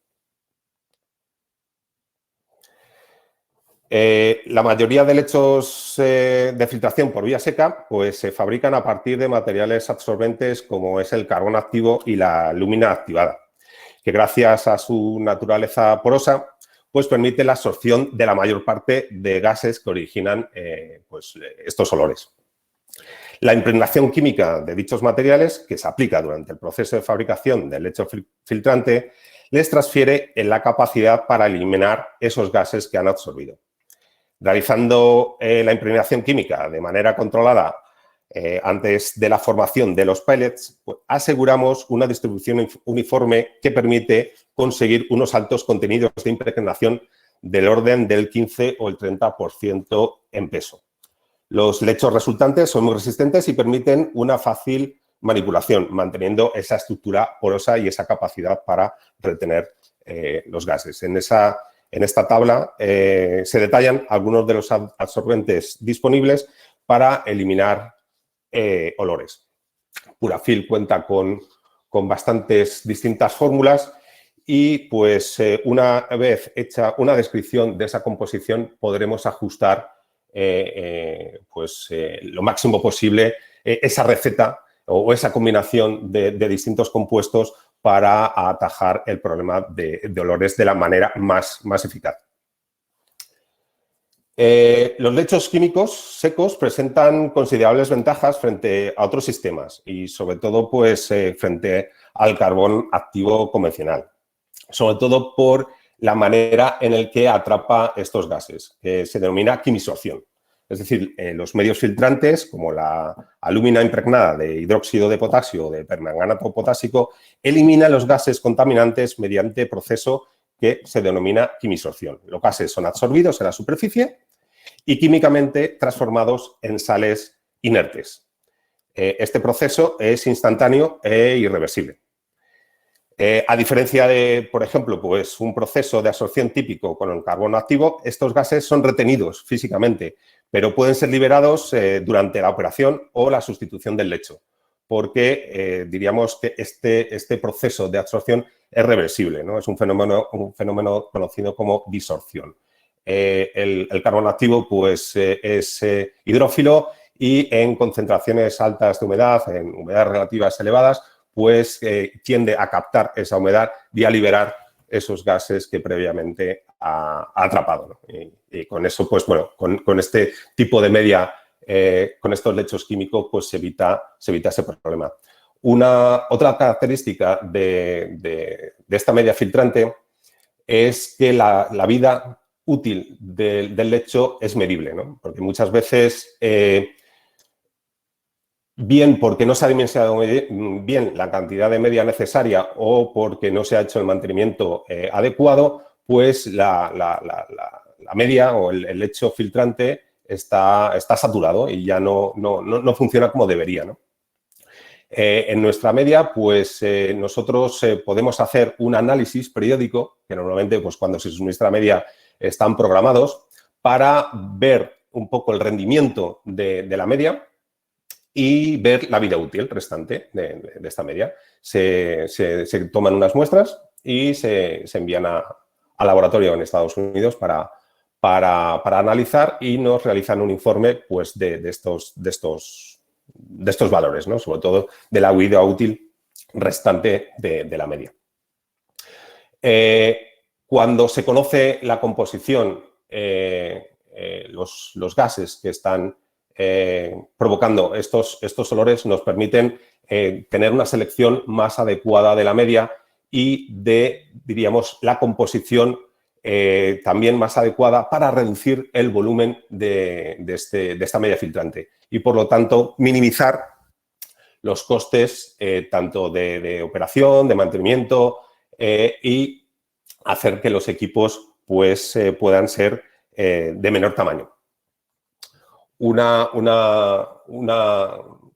Speaker 4: La mayoría de lechos de filtración por vía seca pues, se fabrican a partir de materiales absorbentes como es el carbón activo y la lúmina activada, que gracias a su naturaleza porosa pues, permite la absorción de la mayor parte de gases que originan pues, estos olores. La impregnación química de dichos materiales, que se aplica durante el proceso de fabricación del lecho filtrante, les transfiere la capacidad para eliminar esos gases que han absorbido. Realizando la impregnación química de manera controlada antes de la formación de los pellets, pues, aseguramos una distribución uniforme que permite conseguir unos altos contenidos de impregnación del orden del 15 o el 30% en peso. Los lechos resultantes son muy resistentes y permiten una fácil manipulación, manteniendo esa estructura porosa y esa capacidad para retener los gases. En esta tabla se detallan algunos de los absorbentes disponibles para eliminar olores. Purafil cuenta con bastantes distintas fórmulas y, pues, una vez hecha una descripción de esa composición, podremos ajustar lo máximo posible esa receta o esa combinación de distintos compuestos para atajar el problema de olores de la manera más eficaz. Los lechos químicos secos presentan considerables ventajas frente a otros sistemas y, sobre todo, pues, frente al carbón activo convencional, sobre todo por la manera en la que atrapa estos gases, que se denomina quimisorción. Es decir, los medios filtrantes, como la alúmina impregnada de hidróxido de potasio o de permanganato potásico, eliminan los gases contaminantes mediante proceso que se denomina quimisorción. Los gases son absorbidos en la superficie y químicamente transformados en sales inertes. Este proceso es instantáneo e irreversible. A diferencia de, por ejemplo, pues un proceso de absorción típico con el carbono activo, estos gases son retenidos físicamente, pero pueden ser liberados durante la operación o la sustitución del lecho, porque diríamos que este proceso de absorción es reversible, ¿no? Es un fenómeno conocido como disorción. El carbono activo pues, es hidrófilo y en concentraciones altas de humedad, en humedades relativas elevadas, pues tiende a captar esa humedad y a liberar esos gases que previamente ha atrapado, ¿no? Y con eso, pues bueno, con este tipo de media, con estos lechos químicos, pues se evita ese problema. Otra característica de esta media filtrante es que la vida útil del lecho es medible, ¿no? Porque muchas veces, bien porque no se ha dimensionado bien la cantidad de media necesaria o porque no se ha hecho el mantenimiento adecuado, pues la media o el lecho filtrante está saturado y ya no funciona como debería, ¿no? En nuestra media, pues nosotros podemos hacer un análisis periódico, que normalmente pues, cuando se suministra media están programados, para ver un poco el rendimiento de la media y ver la vida útil restante de esta media. Se toman unas muestras y se envían al laboratorio en Estados Unidos para analizar y nos realizan un informe pues, de estos valores, ¿no? Sobre todo de la vida útil restante de la media. Cuando se conoce la composición, los gases que están provocando estos olores nos permiten tener una selección más adecuada de la media y de, diríamos, la composición también más adecuada para reducir el volumen de esta media filtrante y, por lo tanto, minimizar los costes tanto de operación, de mantenimiento y hacer que los equipos pues, puedan ser de menor tamaño. Una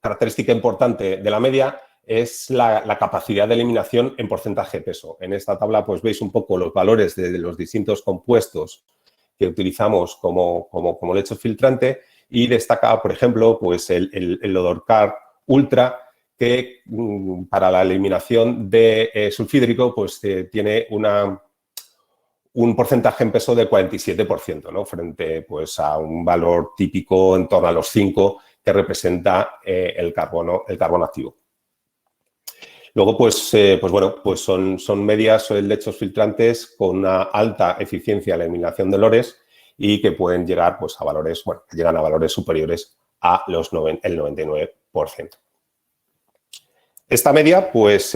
Speaker 4: característica importante de la media es la capacidad de eliminación en porcentaje de peso. En esta tabla pues, veis un poco los valores de los distintos compuestos que utilizamos como lecho filtrante y destaca, por ejemplo, pues, el Odorcar Ultra, que para la eliminación de sulfídrico pues, tiene un porcentaje en peso de 47%, ¿no? Frente pues, a un valor típico en torno a los 5 que representa el carbono activo. Luego, pues bueno, pues son medias o lechos filtrantes con una alta eficiencia en la eliminación de olores y que pueden llegar pues, a valores, bueno, llegan a valores superiores a el 99%. Esta media, pues,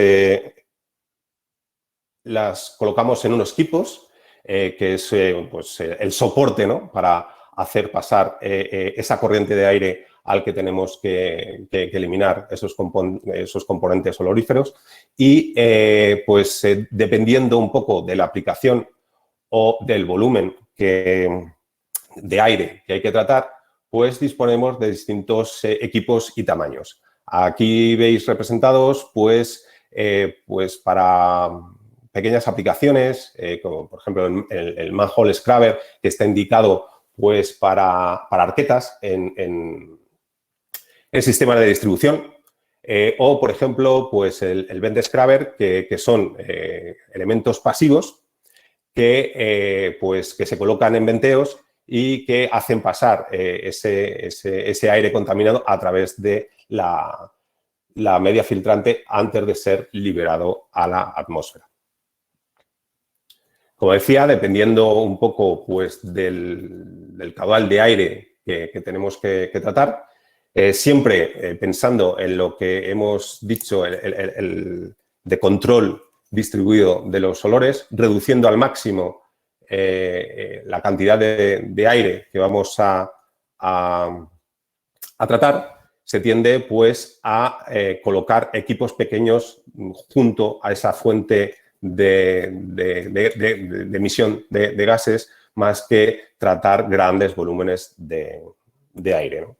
Speaker 4: las colocamos en unos equipos que es pues, el soporte, ¿no? Para hacer pasar esa corriente de aire al que tenemos que eliminar esos componentes oloríferos y pues dependiendo un poco de la aplicación o del volumen de aire que hay que tratar, pues disponemos de distintos equipos y tamaños. Aquí veis representados pues para pequeñas aplicaciones, como por ejemplo el manhole scrubber, que está indicado pues, para arquetas en sistemas de distribución, o por ejemplo pues, el vent scrubber, que son elementos pasivos que se colocan en venteos y que hacen pasar ese aire contaminado a través de la media filtrante antes de ser liberado a la atmósfera. Como decía, dependiendo un poco pues, del caudal de aire que tenemos que tratar, siempre pensando en lo que hemos dicho, el de control distribuido de los olores, reduciendo al máximo la cantidad de aire que vamos a tratar, se tiende pues, a colocar equipos pequeños junto a esa fuente de emisión de gases más que tratar grandes volúmenes de aire, ¿no?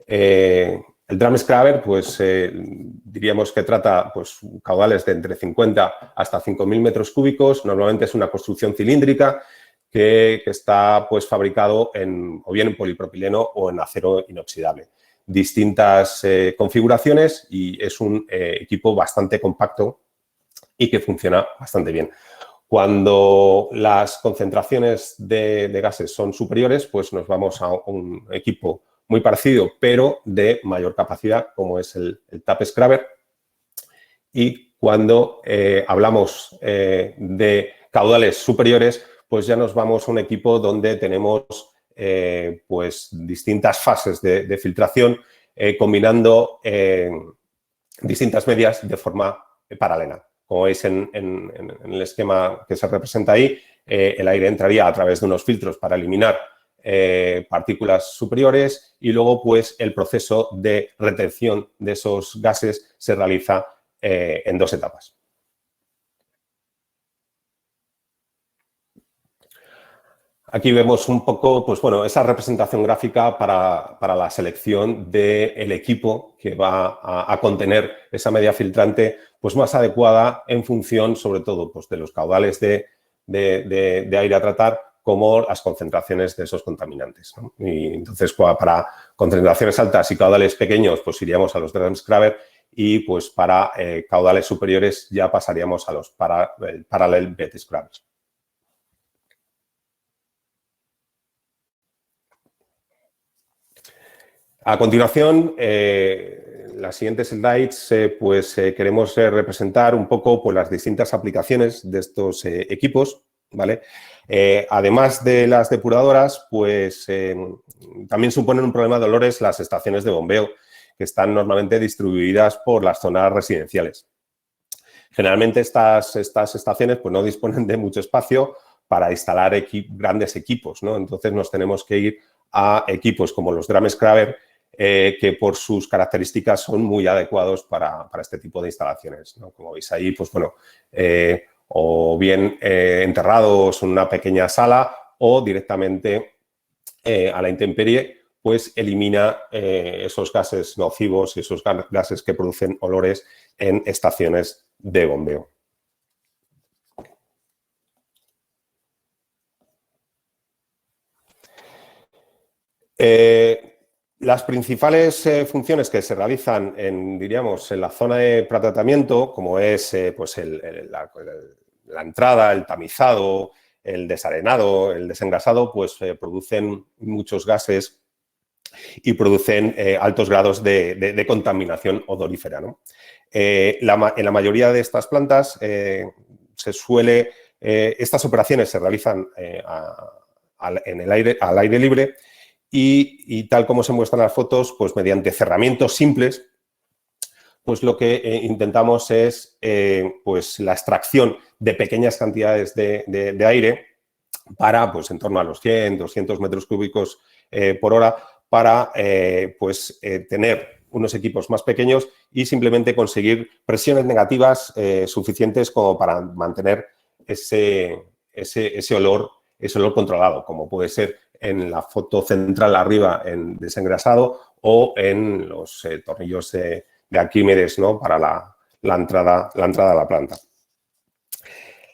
Speaker 4: El drum scrubber, pues diríamos que trata pues, caudales de entre 50 hasta 5.000 metros cúbicos. Normalmente es una construcción cilíndrica que está pues, fabricado o bien en polipropileno o en acero inoxidable. Distintas configuraciones y es un equipo bastante compacto y que funciona bastante bien. Cuando las concentraciones de gases son superiores, pues nos vamos a un equipo muy parecido, pero de mayor capacidad, como es el tap scrubber. Y cuando hablamos de caudales superiores, pues ya nos vamos a un equipo donde tenemos pues distintas fases de filtración, combinando distintas medias de forma paralela. Como veis en el esquema que se representa ahí, el aire entraría a través de unos filtros para eliminar partículas superiores y luego pues, el proceso de retención de esos gases se realiza en dos etapas. Aquí vemos un poco, pues bueno, esa representación gráfica para la selección del equipo que va a contener esa media filtrante, pues más adecuada en función, sobre todo, pues de los caudales de aire a tratar, como las concentraciones de esos contaminantes, ¿no? Y entonces, para concentraciones altas y caudales pequeños, pues iríamos a los drum scrubber, y pues para caudales superiores ya pasaríamos a los parallel bed scrubbers. A continuación, las siguientes slides, queremos representar un poco pues, las distintas aplicaciones de estos equipos, ¿vale? Además de las depuradoras, pues también suponen un problema de olores las estaciones de bombeo, que están normalmente distribuidas por las zonas residenciales. Generalmente estas estaciones pues, no disponen de mucho espacio para instalar grandes equipos, ¿no? Entonces nos tenemos que ir a equipos como los drum scrubber, que por sus características son muy adecuados para este tipo de instalaciones, ¿no? Como veis ahí, pues bueno, o bien enterrados en una pequeña sala o directamente a la intemperie, pues elimina esos gases nocivos y esos gases que producen olores en estaciones de bombeo. Las principales funciones que se realizan diríamos, en la zona de pretratamiento, como es pues la entrada, el tamizado, el desarenado, el desengrasado, pues producen muchos gases y producen altos grados de contaminación odorífera, ¿no? En la mayoría de estas plantas estas operaciones se realizan al aire libre y tal como se muestran las fotos, pues mediante cerramientos simples, pues lo que intentamos es pues la extracción de pequeñas cantidades de aire para, pues en torno a los 100, 200 metros cúbicos por hora, para tener unos equipos más pequeños y simplemente conseguir presiones negativas suficientes como para mantener ese olor controlado, como puede ser en la foto central arriba en desengrasado o en los tornillos de Arquímedes, ¿no? Para la entrada a la planta.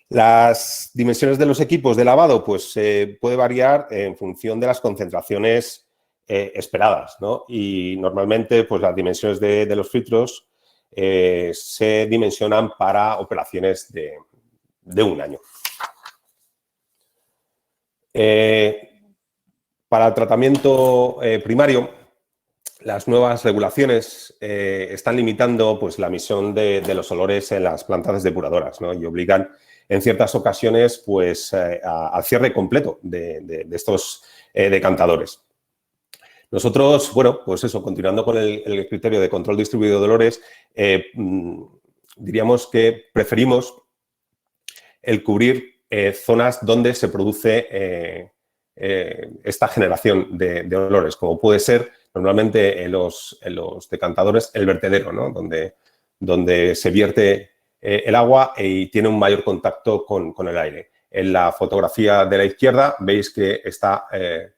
Speaker 4: Las dimensiones de los equipos de lavado pues puede variar en función de las concentraciones esperadas, ¿no? Y normalmente pues las dimensiones de los filtros se dimensionan para operaciones de un año. Para el tratamiento primario, las nuevas regulaciones están limitando pues, la emisión de los olores en las plantas depuradoras, ¿no? Y obligan en ciertas ocasiones pues, al cierre completo de estos decantadores. Nosotros, bueno, pues eso, continuando con el criterio de control distribuido de olores, diríamos que preferimos el cubrir zonas donde se produce esta generación de olores, como puede ser normalmente en los decantadores el vertedero, ¿no? Donde se vierte el agua y tiene un mayor contacto con el aire. En la fotografía de la izquierda veis que está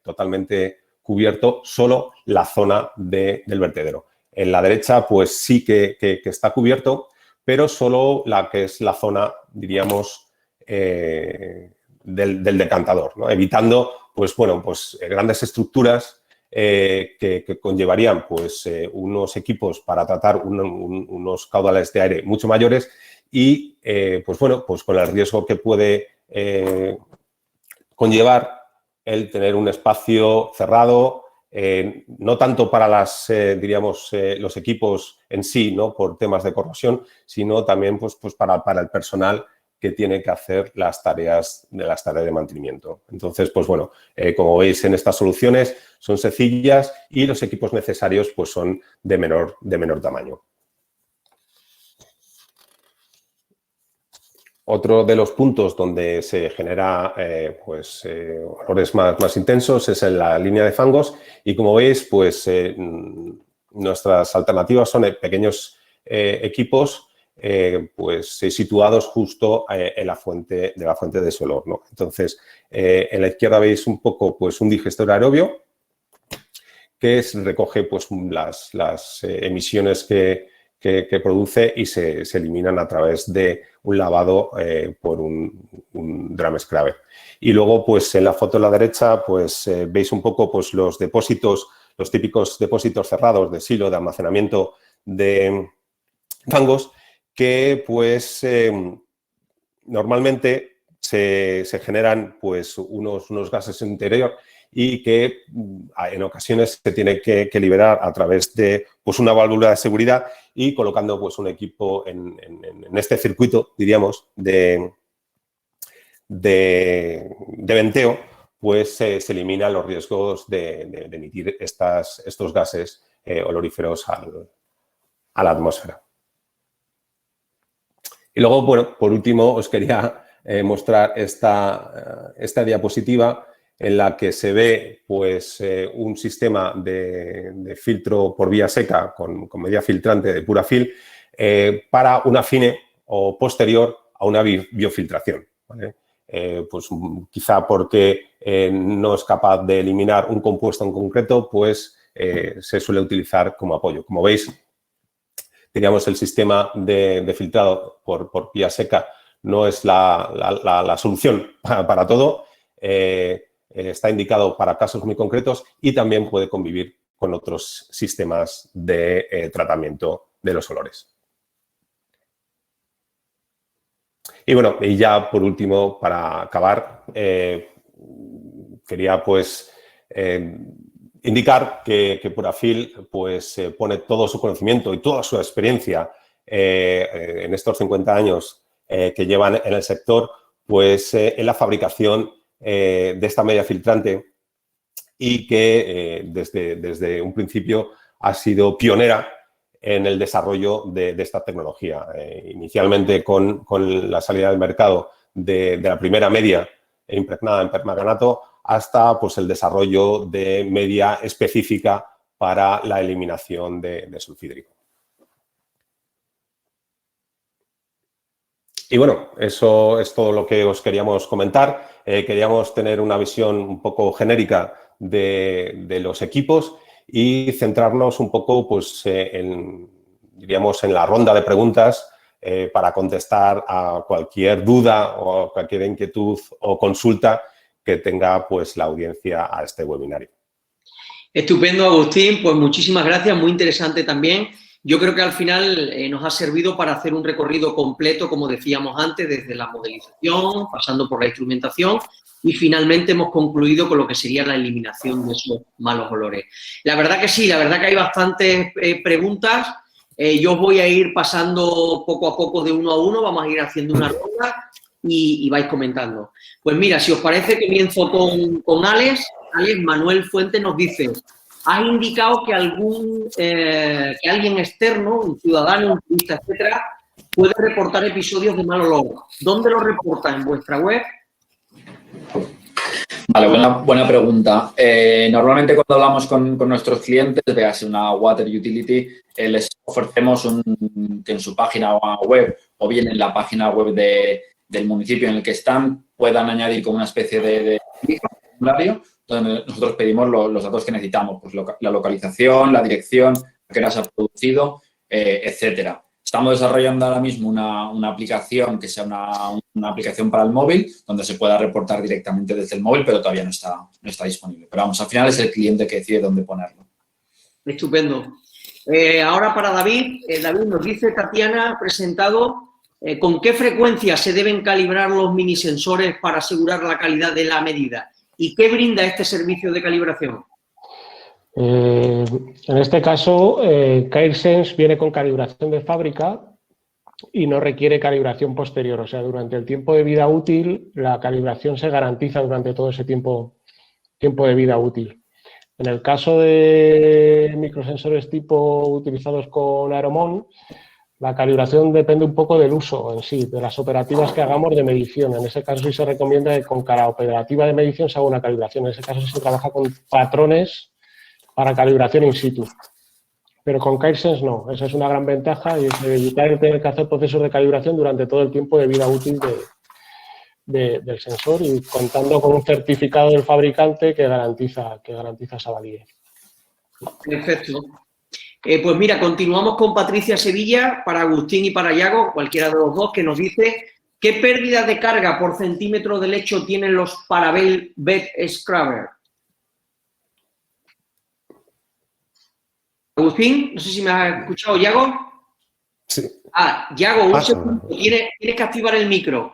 Speaker 4: totalmente cubierto solo la zona del vertedero. En la derecha pues sí que está cubierto, pero solo la que es la zona, diríamos, del decantador, ¿no? Evitando pues, bueno, pues, grandes estructuras que conllevarían pues, unos equipos para tratar unos caudales de aire mucho mayores y pues, bueno, pues, con el riesgo que puede conllevar el tener un espacio cerrado, no tanto para diríamos, los equipos en sí, ¿no? Por temas de corrosión, sino también pues para el personal que tiene que hacer las tareas de mantenimiento. Entonces, pues bueno, como veis en estas soluciones son sencillas y los equipos necesarios pues son de menor tamaño. Otro de los puntos donde se genera olores más intensos es en la línea de fangos y como veis, pues nuestras alternativas son pequeños equipos pues situados justo en la fuente de ese olor, ¿no? Entonces, en la izquierda veis un poco pues, un digestor aerobio que recoge pues, las emisiones que produce y se eliminan a través de un lavado por un drum scrubber. Y luego, pues en la foto a la derecha, pues veis un poco pues, los depósitos, los típicos depósitos cerrados de silo, de almacenamiento de fangos, que pues normalmente se generan pues, unos gases en el interior y que en ocasiones se tiene que liberar a través de pues, una válvula de seguridad y colocando pues, un equipo en este circuito, diríamos, de venteo, pues se eliminan los riesgos de emitir estos gases oloríferos a la atmósfera. Y luego, bueno, por último, os quería mostrar esta diapositiva en la que se ve pues, un sistema de filtro por vía seca con media filtrante de Purafil para una afine o posterior a una biofiltración, ¿vale? Pues quizá porque no es capaz de eliminar un compuesto en concreto, pues se suele utilizar como apoyo. Como veis, teníamos el sistema de filtrado por vía seca, no es la solución para todo. Está indicado para casos muy concretos y también puede convivir con otros sistemas de tratamiento de los olores. Y bueno, y ya por último, para acabar, quería pues indicar que Purafil pues pone todo su conocimiento y toda su experiencia en estos 50 años que llevan en el sector, pues en la fabricación de esta media filtrante y que desde un principio ha sido pionera en el desarrollo de esta tecnología. Inicialmente con la salida del mercado de la primera media impregnada en permanganato hasta pues, el desarrollo de media específica para la eliminación de sulfhídrico. Y bueno, eso es todo lo que os queríamos comentar. Queríamos tener una visión un poco genérica de los equipos y centrarnos un poco pues, diríamos, en la ronda de preguntas para contestar a cualquier duda o cualquier inquietud o consulta que tenga pues, la audiencia a este webinario.
Speaker 1: Estupendo, Agustín. Pues muchísimas gracias, muy interesante también. Yo creo que al final nos ha servido para hacer un recorrido completo, como decíamos antes, desde la modelización, pasando por la instrumentación y finalmente hemos concluido con lo que sería la eliminación de esos malos olores. La verdad que sí, la verdad que hay bastantes preguntas. Yo os voy a ir pasando poco a poco de uno a uno, vamos a ir haciendo una ronda y vais comentando. Pues mira, si os parece, comienzo con Alex. Alex Manuel Fuentes nos dice: has indicado que alguien externo, un ciudadano, un turista, etcétera, puede reportar episodios de mal olor. ¿Dónde lo reporta? ¿En vuestra web?
Speaker 2: Vale, buena pregunta. Normalmente cuando hablamos con nuestros clientes, véase una water utility, les ofrecemos que en su página web o bien en la página web del municipio en el que están puedan añadir como una especie de formulario donde nosotros pedimos los datos que necesitamos, pues la localización, la dirección, a qué hora se ha producido, etcétera. Estamos desarrollando ahora mismo una aplicación que sea una aplicación para el móvil, donde se pueda reportar directamente desde el móvil, pero todavía no está disponible. Pero vamos, al final es el cliente que decide dónde ponerlo.
Speaker 1: Estupendo. Ahora para David. David, nos dice Tatiana, presentado, ¿con qué frecuencia se deben calibrar los minisensores para asegurar la calidad de la medida? ¿Y qué brinda este servicio de calibración?
Speaker 3: En este caso, CairSense viene con calibración de fábrica y no requiere calibración posterior. O sea, durante el tiempo de vida útil, la calibración se garantiza durante todo ese tiempo de vida útil. En el caso de microsensores tipo utilizados con Aeromon, la calibración depende un poco del uso en sí, de las operativas que hagamos de medición. En ese caso sí se recomienda que con cada operativa de medición se haga una calibración. En ese caso se trabaja con patrones para calibración in situ. pero con CareSense no. Esa es una gran ventaja y es evitar el tener que hacer procesos de calibración durante todo el tiempo de vida útil del sensor y contando con un certificado del fabricante que garantiza esa validez.
Speaker 1: Perfecto. Pues mira, continuamos con Patricia Sevilla, para Agustín y para Yago, cualquiera de los dos, que nos dice ¿qué pérdida de carga por centímetro de lecho tienen los Parabel Bed Scrubber? Agustín, no sé si me has escuchado, Yago.
Speaker 4: Sí.
Speaker 1: Yago, un segundo, tienes que activar el micro.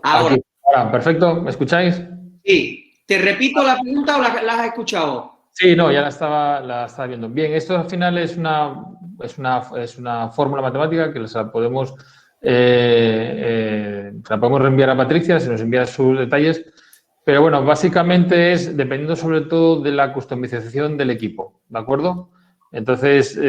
Speaker 1: Ahora.
Speaker 5: Ahora, perfecto, ¿me escucháis?
Speaker 1: Sí. ¿Te repito la pregunta o la has escuchado?
Speaker 5: Sí, no, ya la estaba viendo. Bien, esto al final es una fórmula matemática que la podemos reenviar a Patricia, si nos envía sus detalles. Pero bueno, básicamente es dependiendo sobre todo de la customización del equipo, ¿de acuerdo? Entonces,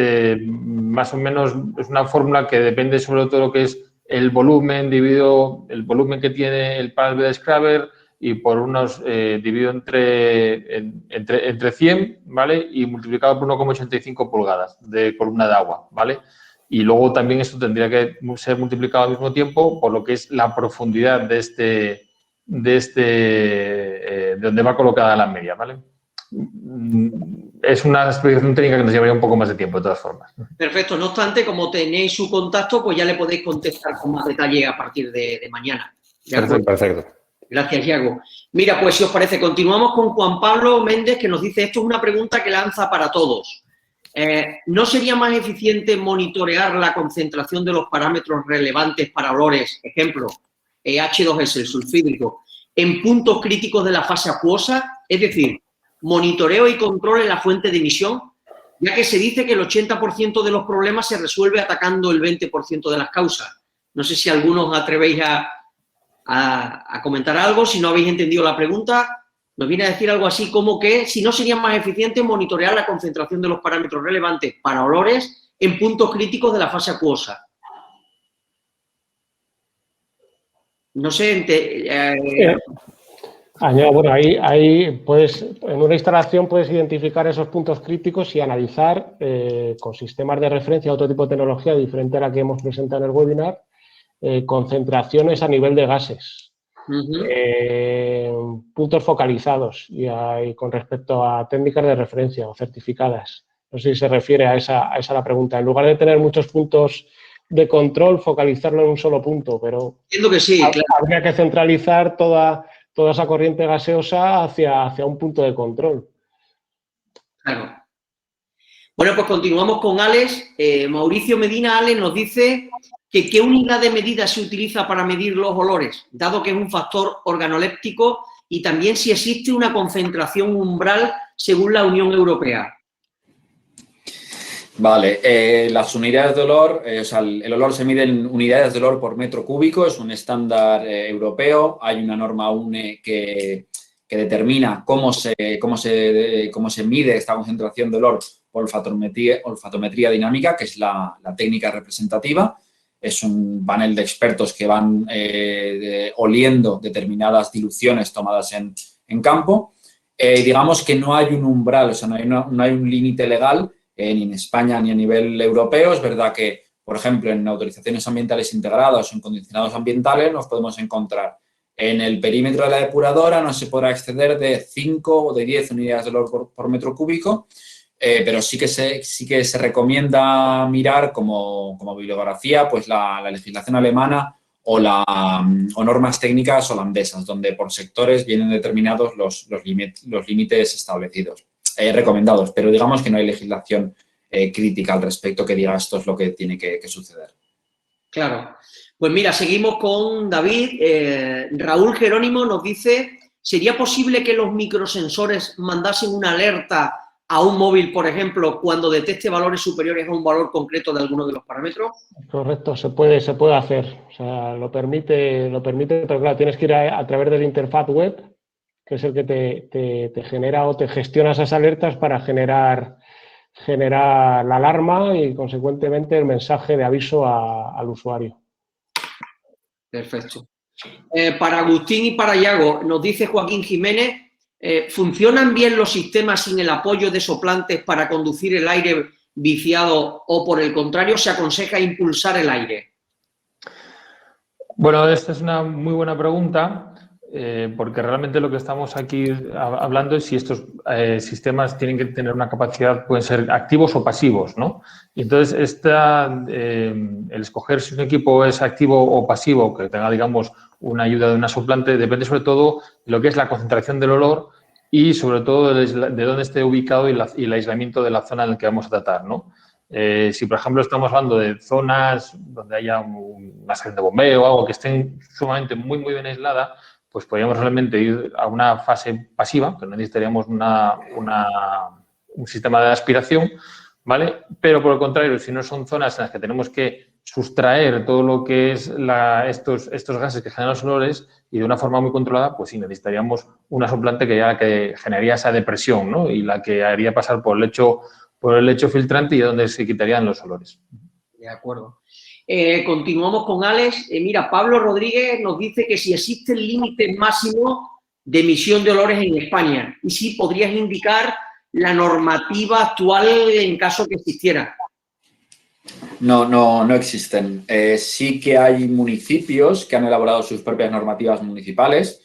Speaker 5: más o menos es una fórmula que depende sobre todo de lo que es el volumen dividido, el volumen que tiene el panel de Scrubber y por unos dividido entre 100, ¿vale? Y multiplicado por 1,85 pulgadas de columna de agua, ¿vale? Y luego también esto tendría que ser multiplicado al mismo tiempo por lo que es la profundidad de donde va colocada la media, ¿vale? Es una explicación técnica que nos llevaría un poco más de tiempo, de todas formas.
Speaker 1: Perfecto. No obstante, como tenéis su contacto, pues ya le podéis contestar con más detalle a partir de mañana.
Speaker 4: Perfecto.
Speaker 1: Gracias, Yago. Mira, pues si os parece, continuamos con Juan Pablo Méndez, que nos dice, esto es una pregunta que lanza para todos. ¿No sería más eficiente monitorear la concentración de los parámetros relevantes para olores, ejemplo, H2S, el sulfídrico, en puntos críticos de la fase acuosa? Es decir, monitoreo y control en la fuente de emisión, ya que se dice que el 80% de los problemas se resuelve atacando el 20% de las causas. No sé si algunos os atrevéis a comentar algo, si no habéis entendido la pregunta. Nos viene a decir algo así como que si no sería más eficiente monitorear la concentración de los parámetros relevantes para olores en puntos críticos de la fase acuosa. No sé,
Speaker 3: Bueno, ahí puedes, en una instalación puedes identificar esos puntos críticos y analizar con sistemas de referencia, otro tipo de tecnología diferente a la que hemos presentado en el webinar, concentraciones a nivel de gases, puntos focalizados y con respecto a técnicas de referencia o certificadas. No sé si se refiere a esa la pregunta. En lugar de tener muchos puntos de control, focalizarlo en un solo punto, pero
Speaker 1: entiendo que sí, claro.
Speaker 3: Habría que centralizar toda esa corriente gaseosa hacia un punto de control.
Speaker 1: Claro. Bueno, pues continuamos con Alex. Mauricio Medina, Alex, nos dice que ¿qué unidad de medida se utiliza para medir los olores? Dado que es un factor organoléptico y también si existe una concentración umbral según la Unión Europea.
Speaker 2: Vale, las unidades de olor, o sea, el olor se mide en unidades de olor por metro cúbico, es un estándar europeo. Hay una norma UNE que determina cómo se mide esta concentración de olor por olfatometría dinámica, que es la técnica representativa. Es un panel de expertos que van oliendo determinadas diluciones tomadas en campo. Digamos que no hay un umbral, o sea, no hay un límite legal ni en España ni a nivel europeo. Es verdad que, por ejemplo, en autorizaciones ambientales integradas o en condicionados ambientales nos podemos encontrar en el perímetro de la depuradora no se podrá exceder de 5 o de 10 unidades de olor por metro cúbico, pero sí que se recomienda mirar como bibliografía pues la legislación alemana o normas técnicas holandesas, donde por sectores vienen determinados los límites establecidos. Recomendados, pero digamos que no hay legislación crítica al respecto que diga esto es lo que tiene que suceder.
Speaker 1: Claro. Pues mira, seguimos con David. Raúl Jerónimo nos dice, ¿sería posible que los microsensores mandasen una alerta a un móvil, por ejemplo, cuando detecte valores superiores a un valor concreto de alguno de los parámetros?
Speaker 3: Correcto, se puede hacer. O sea, lo permite, pero claro, tienes que ir a través de la interfaz web, que es el que te genera o te gestiona esas alertas para generar la alarma y, consecuentemente, el mensaje de aviso al usuario.
Speaker 1: Perfecto. Para Agustín y para Yago, nos dice Joaquín Jiménez, ¿Funcionan bien los sistemas sin el apoyo de soplantes para conducir el aire viciado o, por el contrario, se aconseja impulsar el aire?
Speaker 5: Bueno, esta es una muy buena pregunta, porque realmente lo que estamos aquí hablando es si estos sistemas tienen que tener una capacidad, pueden ser activos o pasivos, ¿no? Y entonces, el escoger si un equipo es activo o pasivo, que tenga, digamos, una ayuda de una soplante, depende sobre todo de lo que es la concentración del olor y sobre todo de dónde esté ubicado y el aislamiento de la zona en la que vamos a tratar, ¿no? Si, por ejemplo, estamos hablando de zonas donde haya una estación de bombeo o algo que estén sumamente muy bien aislada, pues podríamos realmente ir a una fase pasiva, que no necesitaríamos un sistema de aspiración, ¿vale? Pero, por el contrario, si no son zonas en las que tenemos que sustraer todo lo que es estos gases que generan los olores y de una forma muy controlada, pues sí, necesitaríamos una soplante que generaría esa depresión, ¿no? Y la que haría pasar por el lecho filtrante y donde se quitarían los olores.
Speaker 1: De acuerdo. Continuamos con Alex. Mira, Pablo Rodríguez nos dice que si existen límites máximos de emisión de olores en España y si podrías indicar la normativa actual en caso que existiera.
Speaker 2: No existen. Sí que hay municipios que han elaborado sus propias normativas municipales.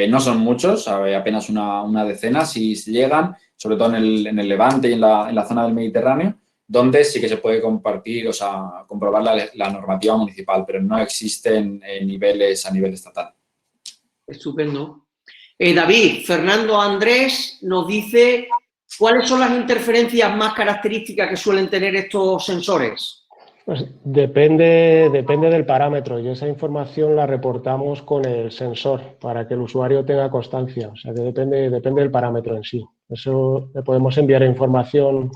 Speaker 2: No son muchos, apenas una decena si llegan, sobre todo en el Levante y en la zona del Mediterráneo, donde sí que se puede compartir, o sea, comprobar la normativa municipal, pero no existen niveles a nivel estatal.
Speaker 1: Estupendo. David, Fernando Andrés nos dice ¿cuáles son las interferencias más características que suelen tener estos sensores?
Speaker 3: Pues depende del parámetro y esa información la reportamos con el sensor para que el usuario tenga constancia. O sea que depende del parámetro en sí. Eso le podemos enviar información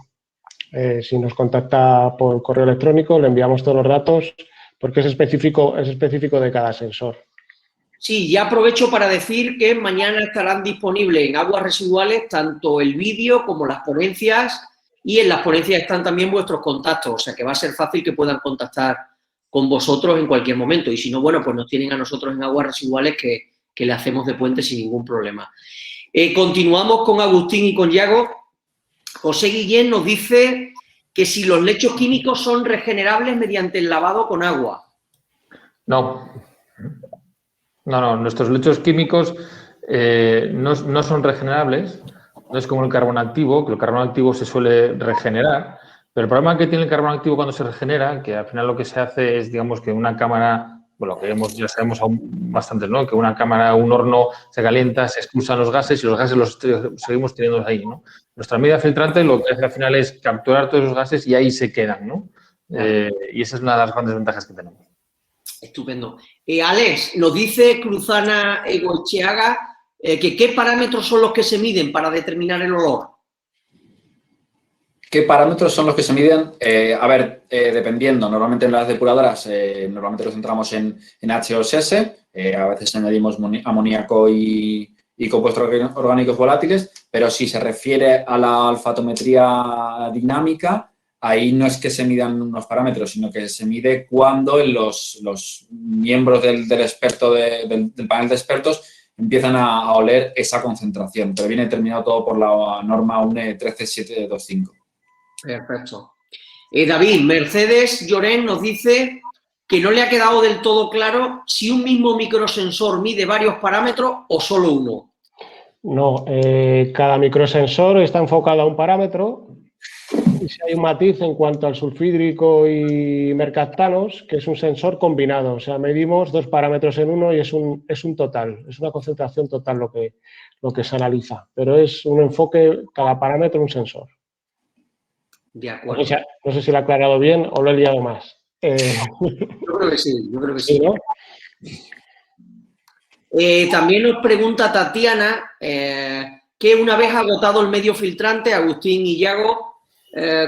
Speaker 3: si nos contacta por correo electrónico, le enviamos todos los datos porque es específico de cada sensor.
Speaker 1: Sí, ya aprovecho para decir que mañana estarán disponibles en Aguas Residuales tanto el vídeo como las ponencias y en las ponencias están también vuestros contactos, o sea que va a ser fácil que puedan contactar con vosotros en cualquier momento y si no, bueno, pues nos tienen a nosotros en Aguas Residuales que le hacemos de puente sin ningún problema. Continuamos con Agustín y con Yago. José Guillén nos dice que si los lechos químicos son regenerables mediante el lavado con agua.
Speaker 5: No, nuestros lechos químicos no son regenerables, no es como el carbón activo, que el carbón activo se suele regenerar, pero el problema que tiene el carbón activo cuando se regenera, que al final lo que se hace es, digamos, que una cámara, bueno, que ya sabemos aún bastante, ¿no? Que una cámara, un horno se calienta, se expulsan los gases y los gases los seguimos teniendo ahí, ¿no? Nuestra medida filtrante lo que hace al final es capturar todos esos gases y ahí se quedan, ¿no? Y esa es una de las grandes ventajas que tenemos.
Speaker 1: Estupendo. Alex, nos dice Cruzana Egoicheaga que ¿qué parámetros son los que se miden para determinar el olor?
Speaker 2: ¿Qué parámetros son los que se miden? Dependiendo. Normalmente en las depuradoras normalmente nos centramos en HOSS, a veces añadimos amoníaco y compuestos orgánicos volátiles, pero si se refiere a la olfatometría dinámica, ahí no es que se midan unos parámetros, sino que se mide cuando los miembros del experto, del panel de expertos, empiezan a oler esa concentración, pero viene determinado todo por la norma UNE 13725.
Speaker 1: Perfecto. David, Mercedes Llorén nos dice que no le ha quedado del todo claro si un mismo microsensor mide varios parámetros o solo uno.
Speaker 3: No, cada microsensor está enfocado a un parámetro y si hay un matiz en cuanto al sulfídrico y mercaptanos, que es un sensor combinado. O sea, medimos dos parámetros en uno y es un total, es una concentración total lo que se analiza. Pero es un enfoque, cada parámetro un sensor.
Speaker 1: De acuerdo.
Speaker 3: No sé si lo he aclarado bien o lo he liado más.
Speaker 1: Yo creo que sí,
Speaker 3: ¿Sí, no?
Speaker 1: También nos pregunta Tatiana que una vez agotado el medio filtrante, Agustín y Yago,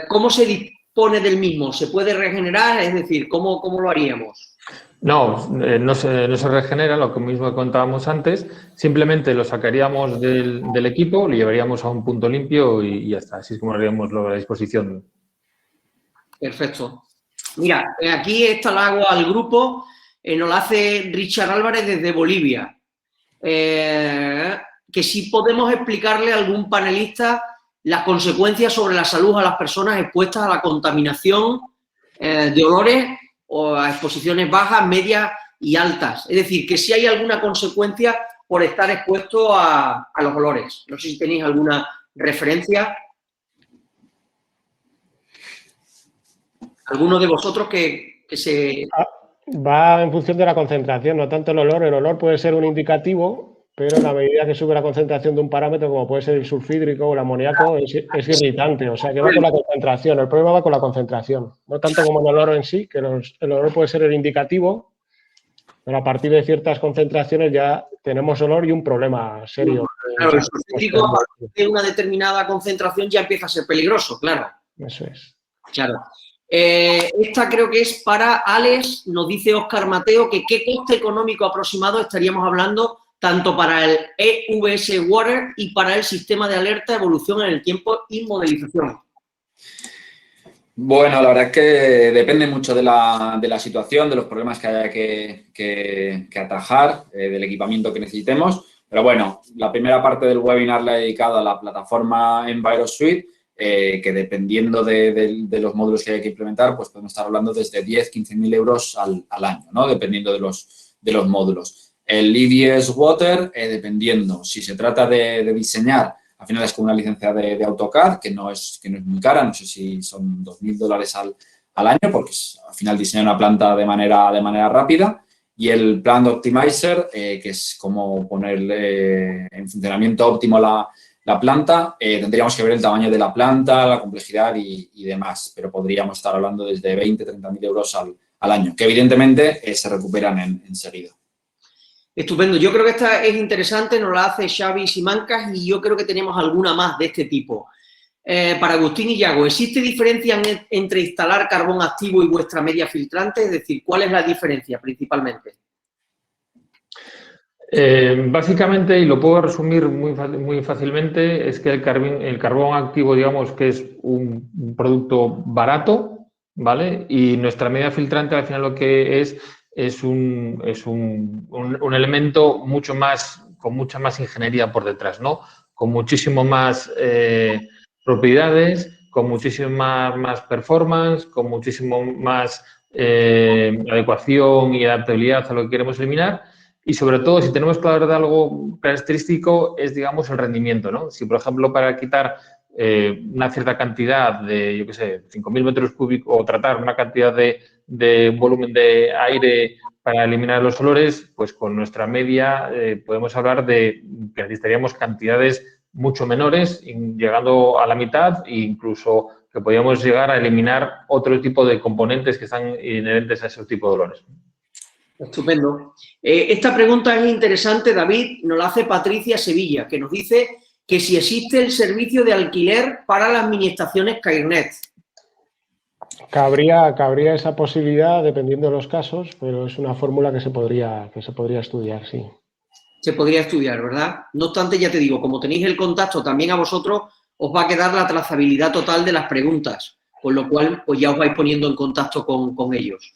Speaker 1: ¿cómo se dispone del mismo? ¿Se puede regenerar? Es decir, ¿cómo lo haríamos?
Speaker 5: No se regenera, lo que mismo contábamos antes, simplemente lo sacaríamos del equipo, lo llevaríamos a un punto limpio y ya está, así es como haríamos la disposición.
Speaker 1: Perfecto. Mira, aquí está el agua al grupo, nos la hace Richard Álvarez desde Bolivia. que si podemos explicarle a algún panelista las consecuencias sobre la salud a las personas expuestas a la contaminación de olores o a exposiciones bajas, medias y altas. Es decir, que si hay alguna consecuencia por estar expuesto a los olores. No sé si tenéis alguna referencia. ¿Alguno de vosotros que se...?
Speaker 3: Va en función de la concentración, no tanto el olor. El olor puede ser un indicativo, pero en la medida que sube la concentración de un parámetro, como puede ser el sulfídrico o el amoníaco, es irritante. O sea, que va con la concentración. El problema va con la concentración. No tanto como el olor en sí, que el olor puede ser el indicativo, pero a partir de ciertas concentraciones ya tenemos olor y un problema serio.
Speaker 1: Claro, el sulfídrico a partir de una determinada concentración ya empieza a ser peligroso, claro.
Speaker 3: Eso es.
Speaker 1: Claro. Esta creo que es para Alex, nos dice Óscar Mateo, que qué coste económico aproximado estaríamos hablando tanto para el EVS Water y para el sistema de alerta, evolución en el tiempo y modelización.
Speaker 2: Bueno, la verdad es que depende mucho de la situación, de los problemas que haya que atajar, del equipamiento que necesitemos. Pero bueno, la primera parte del webinar la he dedicado a la plataforma EnviroSuite, que dependiendo de los módulos que hay que implementar, pues podemos estar hablando desde 10.000–15.000 euros al año, ¿no? Dependiendo de los módulos. El EVS Water, dependiendo, si se trata de diseñar, al final es con una licencia de AutoCAD, que no es muy cara, no sé si son $2.000 al año, porque al final diseña una planta de manera rápida. Y el Plant Optimizer, que es como poner en funcionamiento óptimo la planta, tendríamos que ver el tamaño de la planta, la complejidad y demás, pero podríamos estar hablando desde 20–30.000 euros al año, que evidentemente se recuperan enseguida.
Speaker 1: Estupendo. Yo creo que esta es interesante, nos la hace Xavi Simancas y yo creo que tenemos alguna más de este tipo. Para Agustín y Yago, ¿existe diferencia entre instalar carbón activo y vuestra media filtrante? Es decir, ¿cuál es la diferencia principalmente?
Speaker 5: Básicamente, y lo puedo resumir muy fácilmente, es que el carbón activo, digamos que es un producto barato, ¿vale? Y nuestra media filtrante al final lo que es un elemento con mucha más ingeniería por detrás, ¿no? Con muchísimo más propiedades, con muchísimo más performance, con muchísimo más adecuación y adaptabilidad a lo que queremos eliminar. Y sobre todo, si tenemos que hablar de algo característico, es, digamos, el rendimiento, ¿no? Si, por ejemplo, para quitar una cierta cantidad de, yo qué sé, 5.000 metros cúbicos o tratar una cantidad de volumen de aire para eliminar los olores, pues con nuestra media podemos hablar de que necesitaríamos cantidades mucho menores, llegando a la mitad e incluso que podríamos llegar a eliminar otro tipo de componentes que están inherentes a ese tipo de olores.
Speaker 1: Estupendo. Esta pregunta es interesante, David, nos la hace Patricia Sevilla, que nos dice que si existe el servicio de alquiler para las miniestaciones Cairnet.
Speaker 3: Cabría esa posibilidad dependiendo de los casos, pero es una fórmula que se podría estudiar, sí.
Speaker 1: Se podría estudiar, ¿verdad? No obstante, ya te digo, como tenéis el contacto también a vosotros, os va a quedar la trazabilidad total de las preguntas, con lo cual pues ya os vais poniendo en contacto con ellos.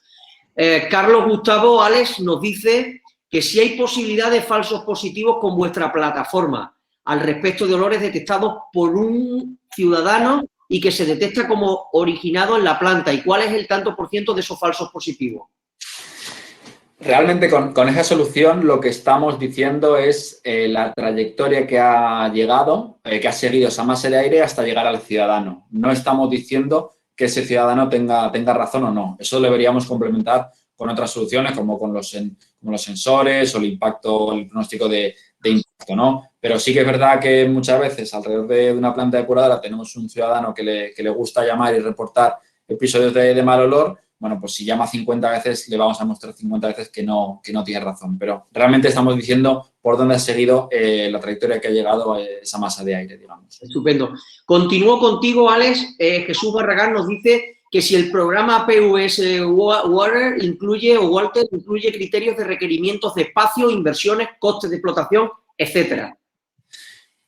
Speaker 1: Carlos Gustavo Alex nos dice que si hay posibilidad de falsos positivos con vuestra plataforma al respecto de olores detectados por un ciudadano y que se detecta como originado en la planta. ¿Y cuál es el tanto por ciento de esos falsos positivos?
Speaker 2: Realmente con esa solución lo que estamos diciendo es la trayectoria que ha llegado, que ha seguido esa masa de aire hasta llegar al ciudadano. No estamos diciendo que ese ciudadano tenga razón o no. Eso lo deberíamos complementar con otras soluciones como los sensores o el pronóstico de impacto, ¿no? Pero sí que es verdad que muchas veces alrededor de una planta depuradora tenemos un ciudadano que le gusta llamar y reportar episodios de mal olor. Bueno, pues si llama 50 veces, le vamos a mostrar 50 veces que no tiene razón. Pero realmente estamos diciendo por dónde ha seguido la trayectoria que ha llegado a esa masa de aire, digamos.
Speaker 1: Estupendo. Continúo contigo, Alex. Jesús Barragán nos dice que si el programa PUS Water incluye criterios de requerimientos de espacio, inversiones, costes de explotación, etcétera.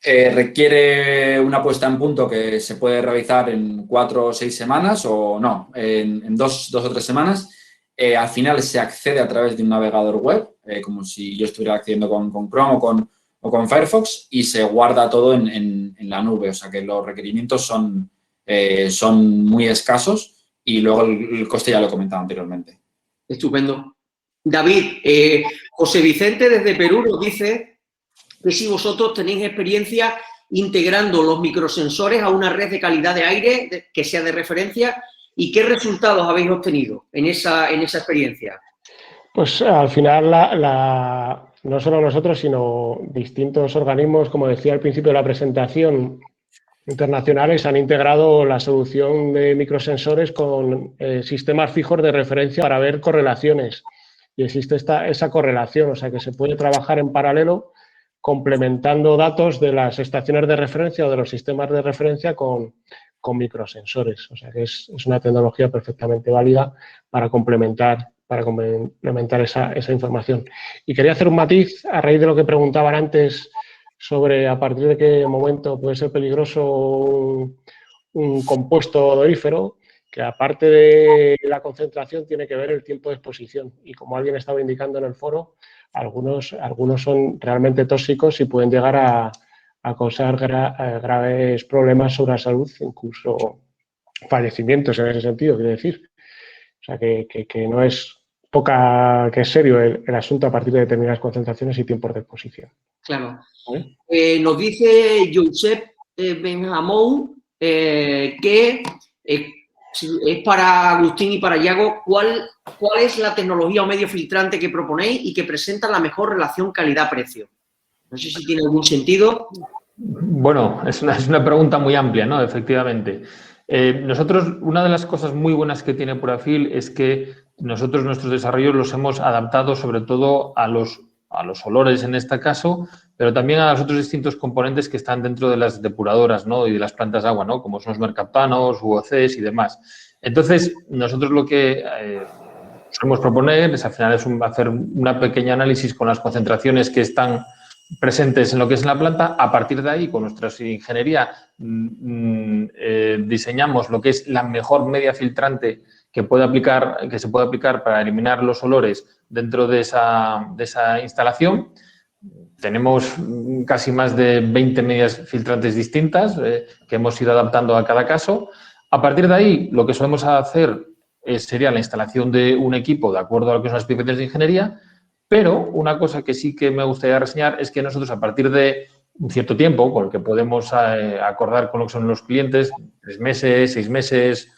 Speaker 2: Requiere una puesta en punto que se puede realizar en 4 o 6 semanas o no, en 2 o 3 semanas. Al final se accede a través de un navegador web, como si yo estuviera accediendo con Chrome con Firefox y se guarda todo en la nube. O sea que los requerimientos son muy escasos y luego el coste ya lo he comentado anteriormente.
Speaker 1: Estupendo. David, José Vicente desde Perú nos dice que si vosotros tenéis experiencia integrando los microsensores a una red de calidad de aire que sea de referencia y qué resultados habéis obtenido en esa experiencia.
Speaker 3: Pues al final no solo nosotros, sino distintos organismos, como decía al principio de la presentación, internacionales han integrado la solución de microsensores con sistemas fijos de referencia para ver correlaciones. Y existe esa correlación, o sea que se puede trabajar en paralelo complementando datos de las estaciones de referencia o de los sistemas de referencia con microsensores. O sea que es una tecnología perfectamente válida para complementar esa información. Y quería hacer un matiz a raíz de lo que preguntaban antes sobre a partir de qué momento puede ser peligroso un compuesto odorífero, que aparte de la concentración tiene que ver el tiempo de exposición. Y como alguien estaba indicando en el foro, algunos son realmente tóxicos y pueden llegar a causar graves problemas sobre la salud, incluso fallecimientos en ese sentido, quiero decir. O sea, que no es que es serio el asunto a partir de determinadas concentraciones y tiempos de exposición.
Speaker 1: Claro. Nos dice Josep Benjamón que es para Agustín y para Yago, ¿cuál es la tecnología o medio filtrante que proponéis y que presenta la mejor relación calidad-precio? No sé si tiene algún sentido.
Speaker 5: Bueno, es una pregunta muy amplia, ¿no? Efectivamente. Nosotros, una de las cosas muy buenas que tiene Purafil es que nosotros nuestros desarrollos los hemos adaptado sobre todo a los olores en este caso, pero también a los otros distintos componentes que están dentro de las depuradoras, ¿no? Y de las plantas de agua, ¿no? Como son los mercaptanos, UOCs y demás. Entonces, nosotros lo que solemos proponer es al final hacer una pequeña análisis con las concentraciones que están presentes en lo que es la planta. A partir de ahí, con nuestra ingeniería, diseñamos lo que es la mejor media filtrante que se puede aplicar para eliminar los olores dentro de esa instalación. Tenemos casi más de 20 medias filtrantes distintas que hemos ido adaptando a cada caso. A partir de ahí, lo que solemos hacer sería la instalación de un equipo de acuerdo a lo que son las especificaciones de ingeniería, pero una cosa que sí que me gustaría reseñar es que nosotros, a partir de un cierto tiempo, con el que podemos acordar con lo que son los clientes, 3 meses, 6 meses,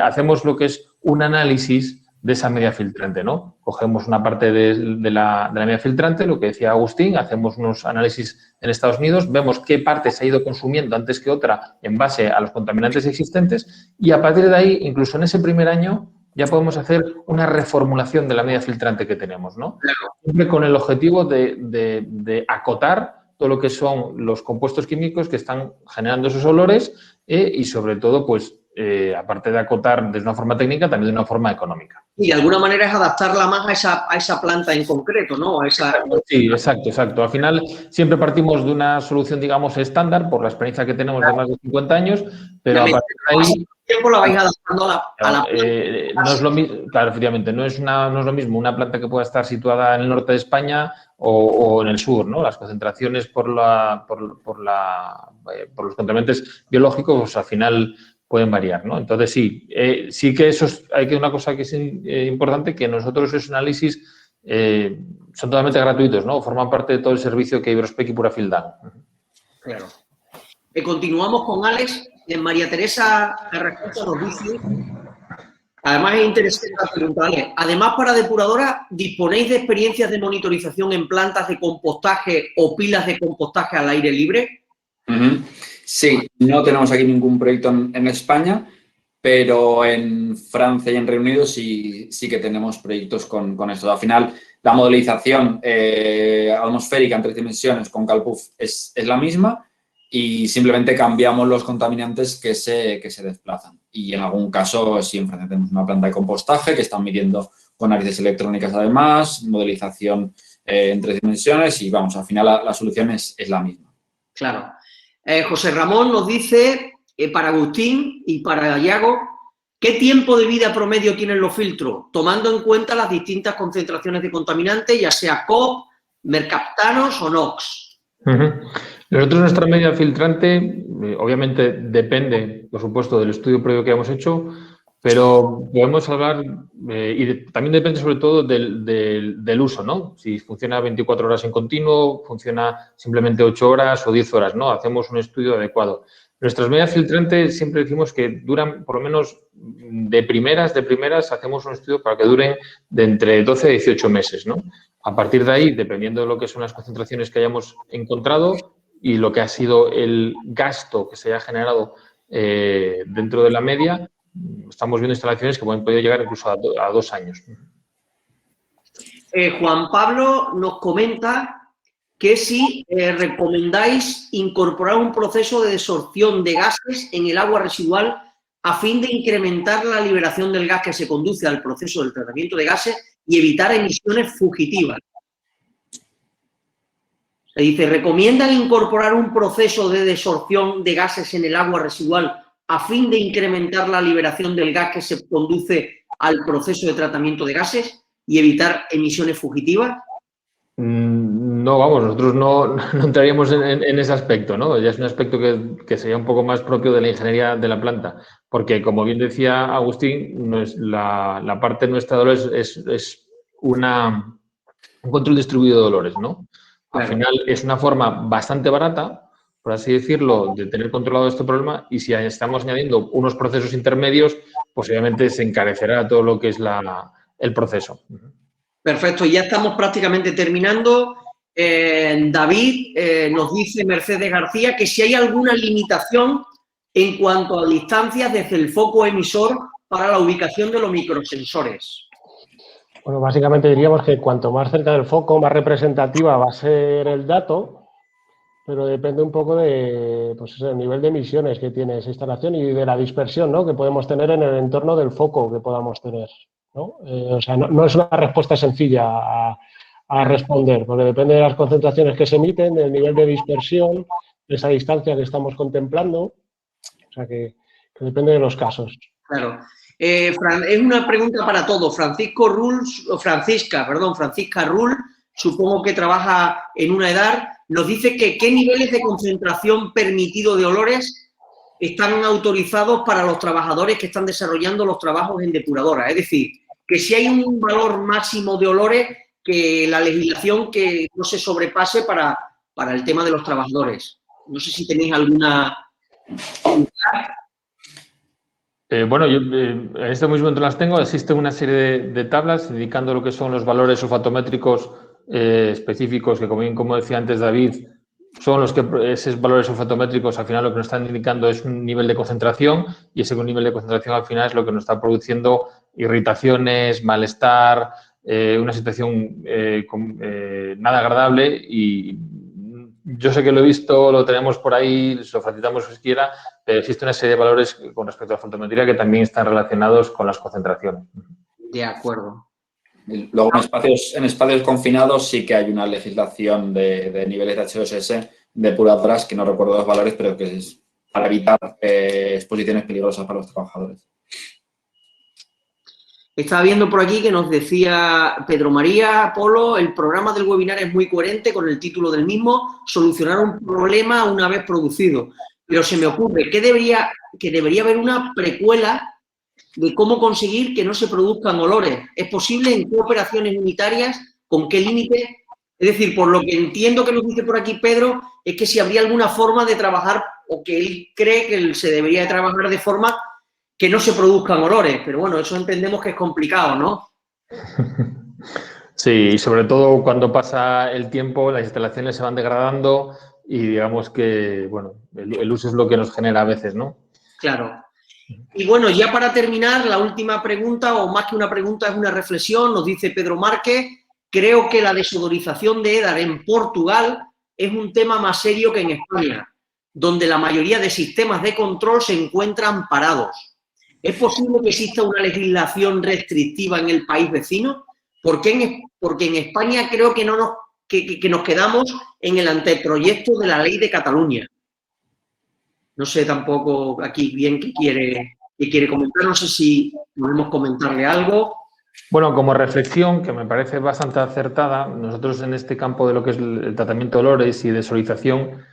Speaker 5: hacemos lo que es un análisis de esa media filtrante, ¿no? Cogemos una parte de la media filtrante, lo que decía Agustín, hacemos unos análisis en Estados Unidos, vemos qué parte se ha ido consumiendo antes que otra en base a los contaminantes existentes y a partir de ahí, incluso en ese primer año, ya podemos hacer una reformulación de la media filtrante que tenemos, ¿no? Siempre con el objetivo de acotar todo lo que son los compuestos químicos que están generando esos olores y sobre todo, pues, aparte de acotar de una forma técnica, también de una forma económica.
Speaker 1: Y de alguna manera es adaptarla más a esa planta en concreto, ¿no?
Speaker 5: Sí, exacto. Al final siempre partimos de una solución, digamos, estándar por la experiencia que tenemos de más de 50 años, pero a partir de ahí...
Speaker 1: tiempo la vais adaptando a la
Speaker 5: no es lo mismo, claro, efectivamente, no es lo mismo una planta que pueda estar situada en el norte de España o en el sur, ¿no? Las concentraciones por los contaminantes biológicos, pues, al final pueden variar, ¿no? Entonces, sí que hay que una cosa que es importante, que nosotros esos análisis son totalmente gratuitos, ¿no? Forman parte de todo el servicio que Iberspec y Purafil dan.
Speaker 1: Claro. Continuamos con Alex. María Teresa Carrascosa nos dice, además es interesante la pregunta, Alex, además para depuradora, ¿disponéis de experiencias de monitorización en plantas de compostaje o pilas de compostaje al aire libre?
Speaker 2: Sí, no tenemos aquí ningún proyecto en España, pero en Francia y en Reino Unido sí que tenemos proyectos con esto. Al final, la modelización atmosférica en 3 dimensiones con CalPUF es la misma y simplemente cambiamos los contaminantes que se desplazan. Y en algún caso, sí, en Francia tenemos una planta de compostaje que están midiendo con narices electrónicas además, modelización en 3 dimensiones y, vamos, al final la solución es la misma.
Speaker 1: Claro. José Ramón nos dice, para Agustín y para Yago, ¿qué tiempo de vida promedio tienen los filtros, tomando en cuenta las distintas concentraciones de contaminantes, ya sea COP, mercaptanos o NOx?
Speaker 5: Nosotros nuestra media filtrante, obviamente depende, por supuesto, del estudio previo que hemos hecho, pero podemos hablar, también depende sobre todo del uso, ¿no? Si funciona 24 horas en continuo, funciona simplemente 8 horas o 10 horas, ¿no? Hacemos un estudio adecuado. Nuestras medias filtrantes siempre decimos que duran, por lo menos de primeras, hacemos un estudio para que duren de entre 12 a 18 meses, ¿no? A partir de ahí, dependiendo de lo que son las concentraciones que hayamos encontrado y lo que ha sido el gasto que se haya generado dentro de la media, estamos viendo instalaciones que pueden poder llegar incluso a 2 años.
Speaker 1: Juan Pablo nos comenta que si recomendáis incorporar un proceso de desorción de gases en el agua residual a fin de incrementar la liberación del gas que se conduce al proceso del tratamiento de gases y evitar emisiones fugitivas. Se dice, ¿recomiendan incorporar un proceso de desorción de gases en el agua residual a fin de incrementar la liberación del gas que se conduce al proceso de tratamiento de gases y evitar emisiones fugitivas?
Speaker 5: No, vamos, nosotros no entraríamos en ese aspecto, ¿no? Ya es un aspecto que sería un poco más propio de la ingeniería de la planta, porque, como bien decía Agustín, la parte nuestra de dolores es un control distribuido de dolores, ¿no? Al final es una forma bastante barata, por así decirlo, de tener controlado este problema, y si estamos añadiendo unos procesos intermedios, pues obviamente se encarecerá todo lo que es el proceso.
Speaker 1: Perfecto, ya estamos prácticamente terminando. David, nos dice Mercedes García que si hay alguna limitación en cuanto a distancias desde el foco emisor para la ubicación de los microsensores.
Speaker 3: Bueno, básicamente diríamos que cuanto más cerca del foco, más representativa va a ser el dato, pero depende un poco de, pues, el nivel de emisiones que tiene esa instalación y de la dispersión, ¿no?, que podemos tener en el entorno del foco que podamos tener, ¿no? O sea, no es una respuesta sencilla a responder, porque depende de las concentraciones que se emiten, del nivel de dispersión, de esa distancia que estamos contemplando, o sea que depende de los casos.
Speaker 1: Claro. Es una pregunta para todos. Francisca Rull, supongo que trabaja en una EDAR, nos dice que qué niveles de concentración permitido de olores están autorizados para los trabajadores que están desarrollando los trabajos en depuradora. Es decir, que si hay un valor máximo de olores, que la legislación que no se sobrepase para el tema de los trabajadores. No sé si tenéis alguna...
Speaker 5: Bueno, yo en este momento las tengo. Existe una serie de tablas indicando lo que son los valores olfatométricos específicos que, como decía antes David, son los que esos valores olfatométricos al final lo que nos están indicando es un nivel de concentración, y ese nivel de concentración al final es lo que nos está produciendo irritaciones, malestar, una situación nada agradable. Y yo sé que lo he visto, lo tenemos por ahí, lo facilitamos si quiera, pero existe una serie de valores con respecto a la fotometría que también están relacionados con las concentraciones.
Speaker 1: De acuerdo.
Speaker 2: Luego, en espacios confinados sí que hay una legislación de niveles de H2S depuradoras, que no recuerdo los valores, pero que es para evitar exposiciones peligrosas para los trabajadores.
Speaker 1: Estaba viendo por aquí que nos decía Pedro María Polo, el programa del webinar es muy coherente con el título del mismo, solucionar un problema una vez producido. Pero se me ocurre que debería haber una precuela de cómo conseguir que no se produzcan olores. ¿Es posible? ¿En qué operaciones unitarias? ¿Con qué límite? Es decir, por lo que entiendo que nos dice por aquí Pedro, es que si habría alguna forma de trabajar, o que él cree que se debería de trabajar de forma que no se produzcan olores. Pero bueno, eso entendemos que es complicado, ¿no?
Speaker 5: Sí, y sobre todo cuando pasa el tiempo, las instalaciones se van degradando y digamos que, bueno, el uso es lo que nos genera a veces, ¿no?
Speaker 1: Claro. Y bueno, ya para terminar, la última pregunta, o más que una pregunta, es una reflexión, nos dice Pedro Márquez: creo que la desodorización de EDAR en Portugal es un tema más serio que en España, donde la mayoría de sistemas de control se encuentran parados. ¿Es posible que exista una legislación restrictiva en el país vecino? Porque en España creo que nos quedamos en el anteproyecto de la ley de Cataluña. No sé tampoco aquí bien qué quiere comentar, no sé si podemos comentarle algo.
Speaker 5: Bueno, como reflexión, que me parece bastante acertada, nosotros en este campo de lo que es el tratamiento de olores y de solarización,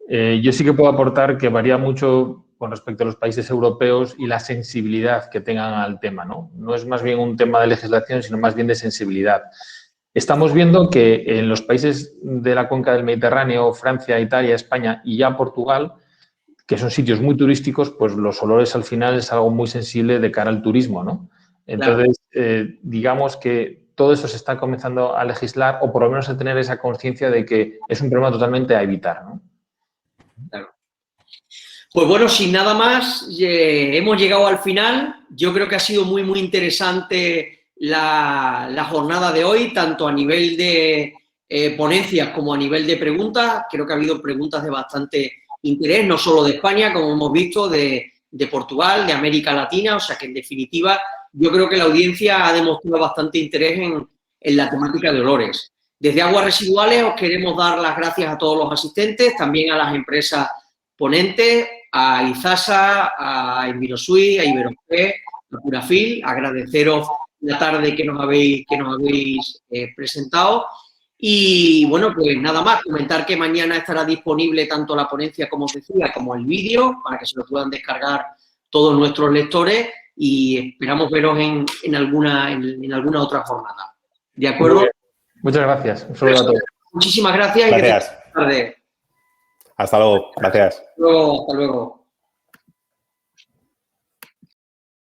Speaker 5: yo sí que puedo aportar que varía mucho con respecto a los países europeos y la sensibilidad que tengan al tema, ¿no? No es más bien un tema de legislación, sino más bien de sensibilidad. Estamos viendo que en los países de la cuenca del Mediterráneo, Francia, Italia, España y ya Portugal, que son sitios muy turísticos, pues los olores al final es algo muy sensible de cara al turismo, ¿no? Entonces, digamos que todo eso se está comenzando a legislar o por lo menos a tener esa conciencia de que es un problema totalmente a evitar, ¿no?
Speaker 1: Claro. Pues bueno, sin nada más, hemos llegado al final. Yo creo que ha sido muy, muy interesante la jornada de hoy, tanto a nivel de ponencias como a nivel de preguntas. Creo que ha habido preguntas de bastante interés, no solo de España, como hemos visto, de Portugal, de América Latina. O sea que, en definitiva, yo creo que la audiencia ha demostrado bastante interés en la temática de olores. Desde Aguas Residuales os queremos dar las gracias a todos los asistentes, también a las empresas ponentes, a IZASA, a Envirosuite, a Iberofresh, a Purafil. Agradeceros la tarde que nos habéis presentado. Y bueno, pues nada más, comentar que mañana estará disponible tanto la ponencia, como os decía, como el vídeo, para que se lo puedan descargar todos nuestros lectores, y esperamos veros en alguna otra jornada. ¿De acuerdo?
Speaker 5: Muchas gracias. Un saludo a todos.
Speaker 1: Muchísimas gracias.
Speaker 4: Gracias.
Speaker 1: Y que tengan buena tarde.
Speaker 4: Hasta luego. Gracias.
Speaker 1: Hasta luego.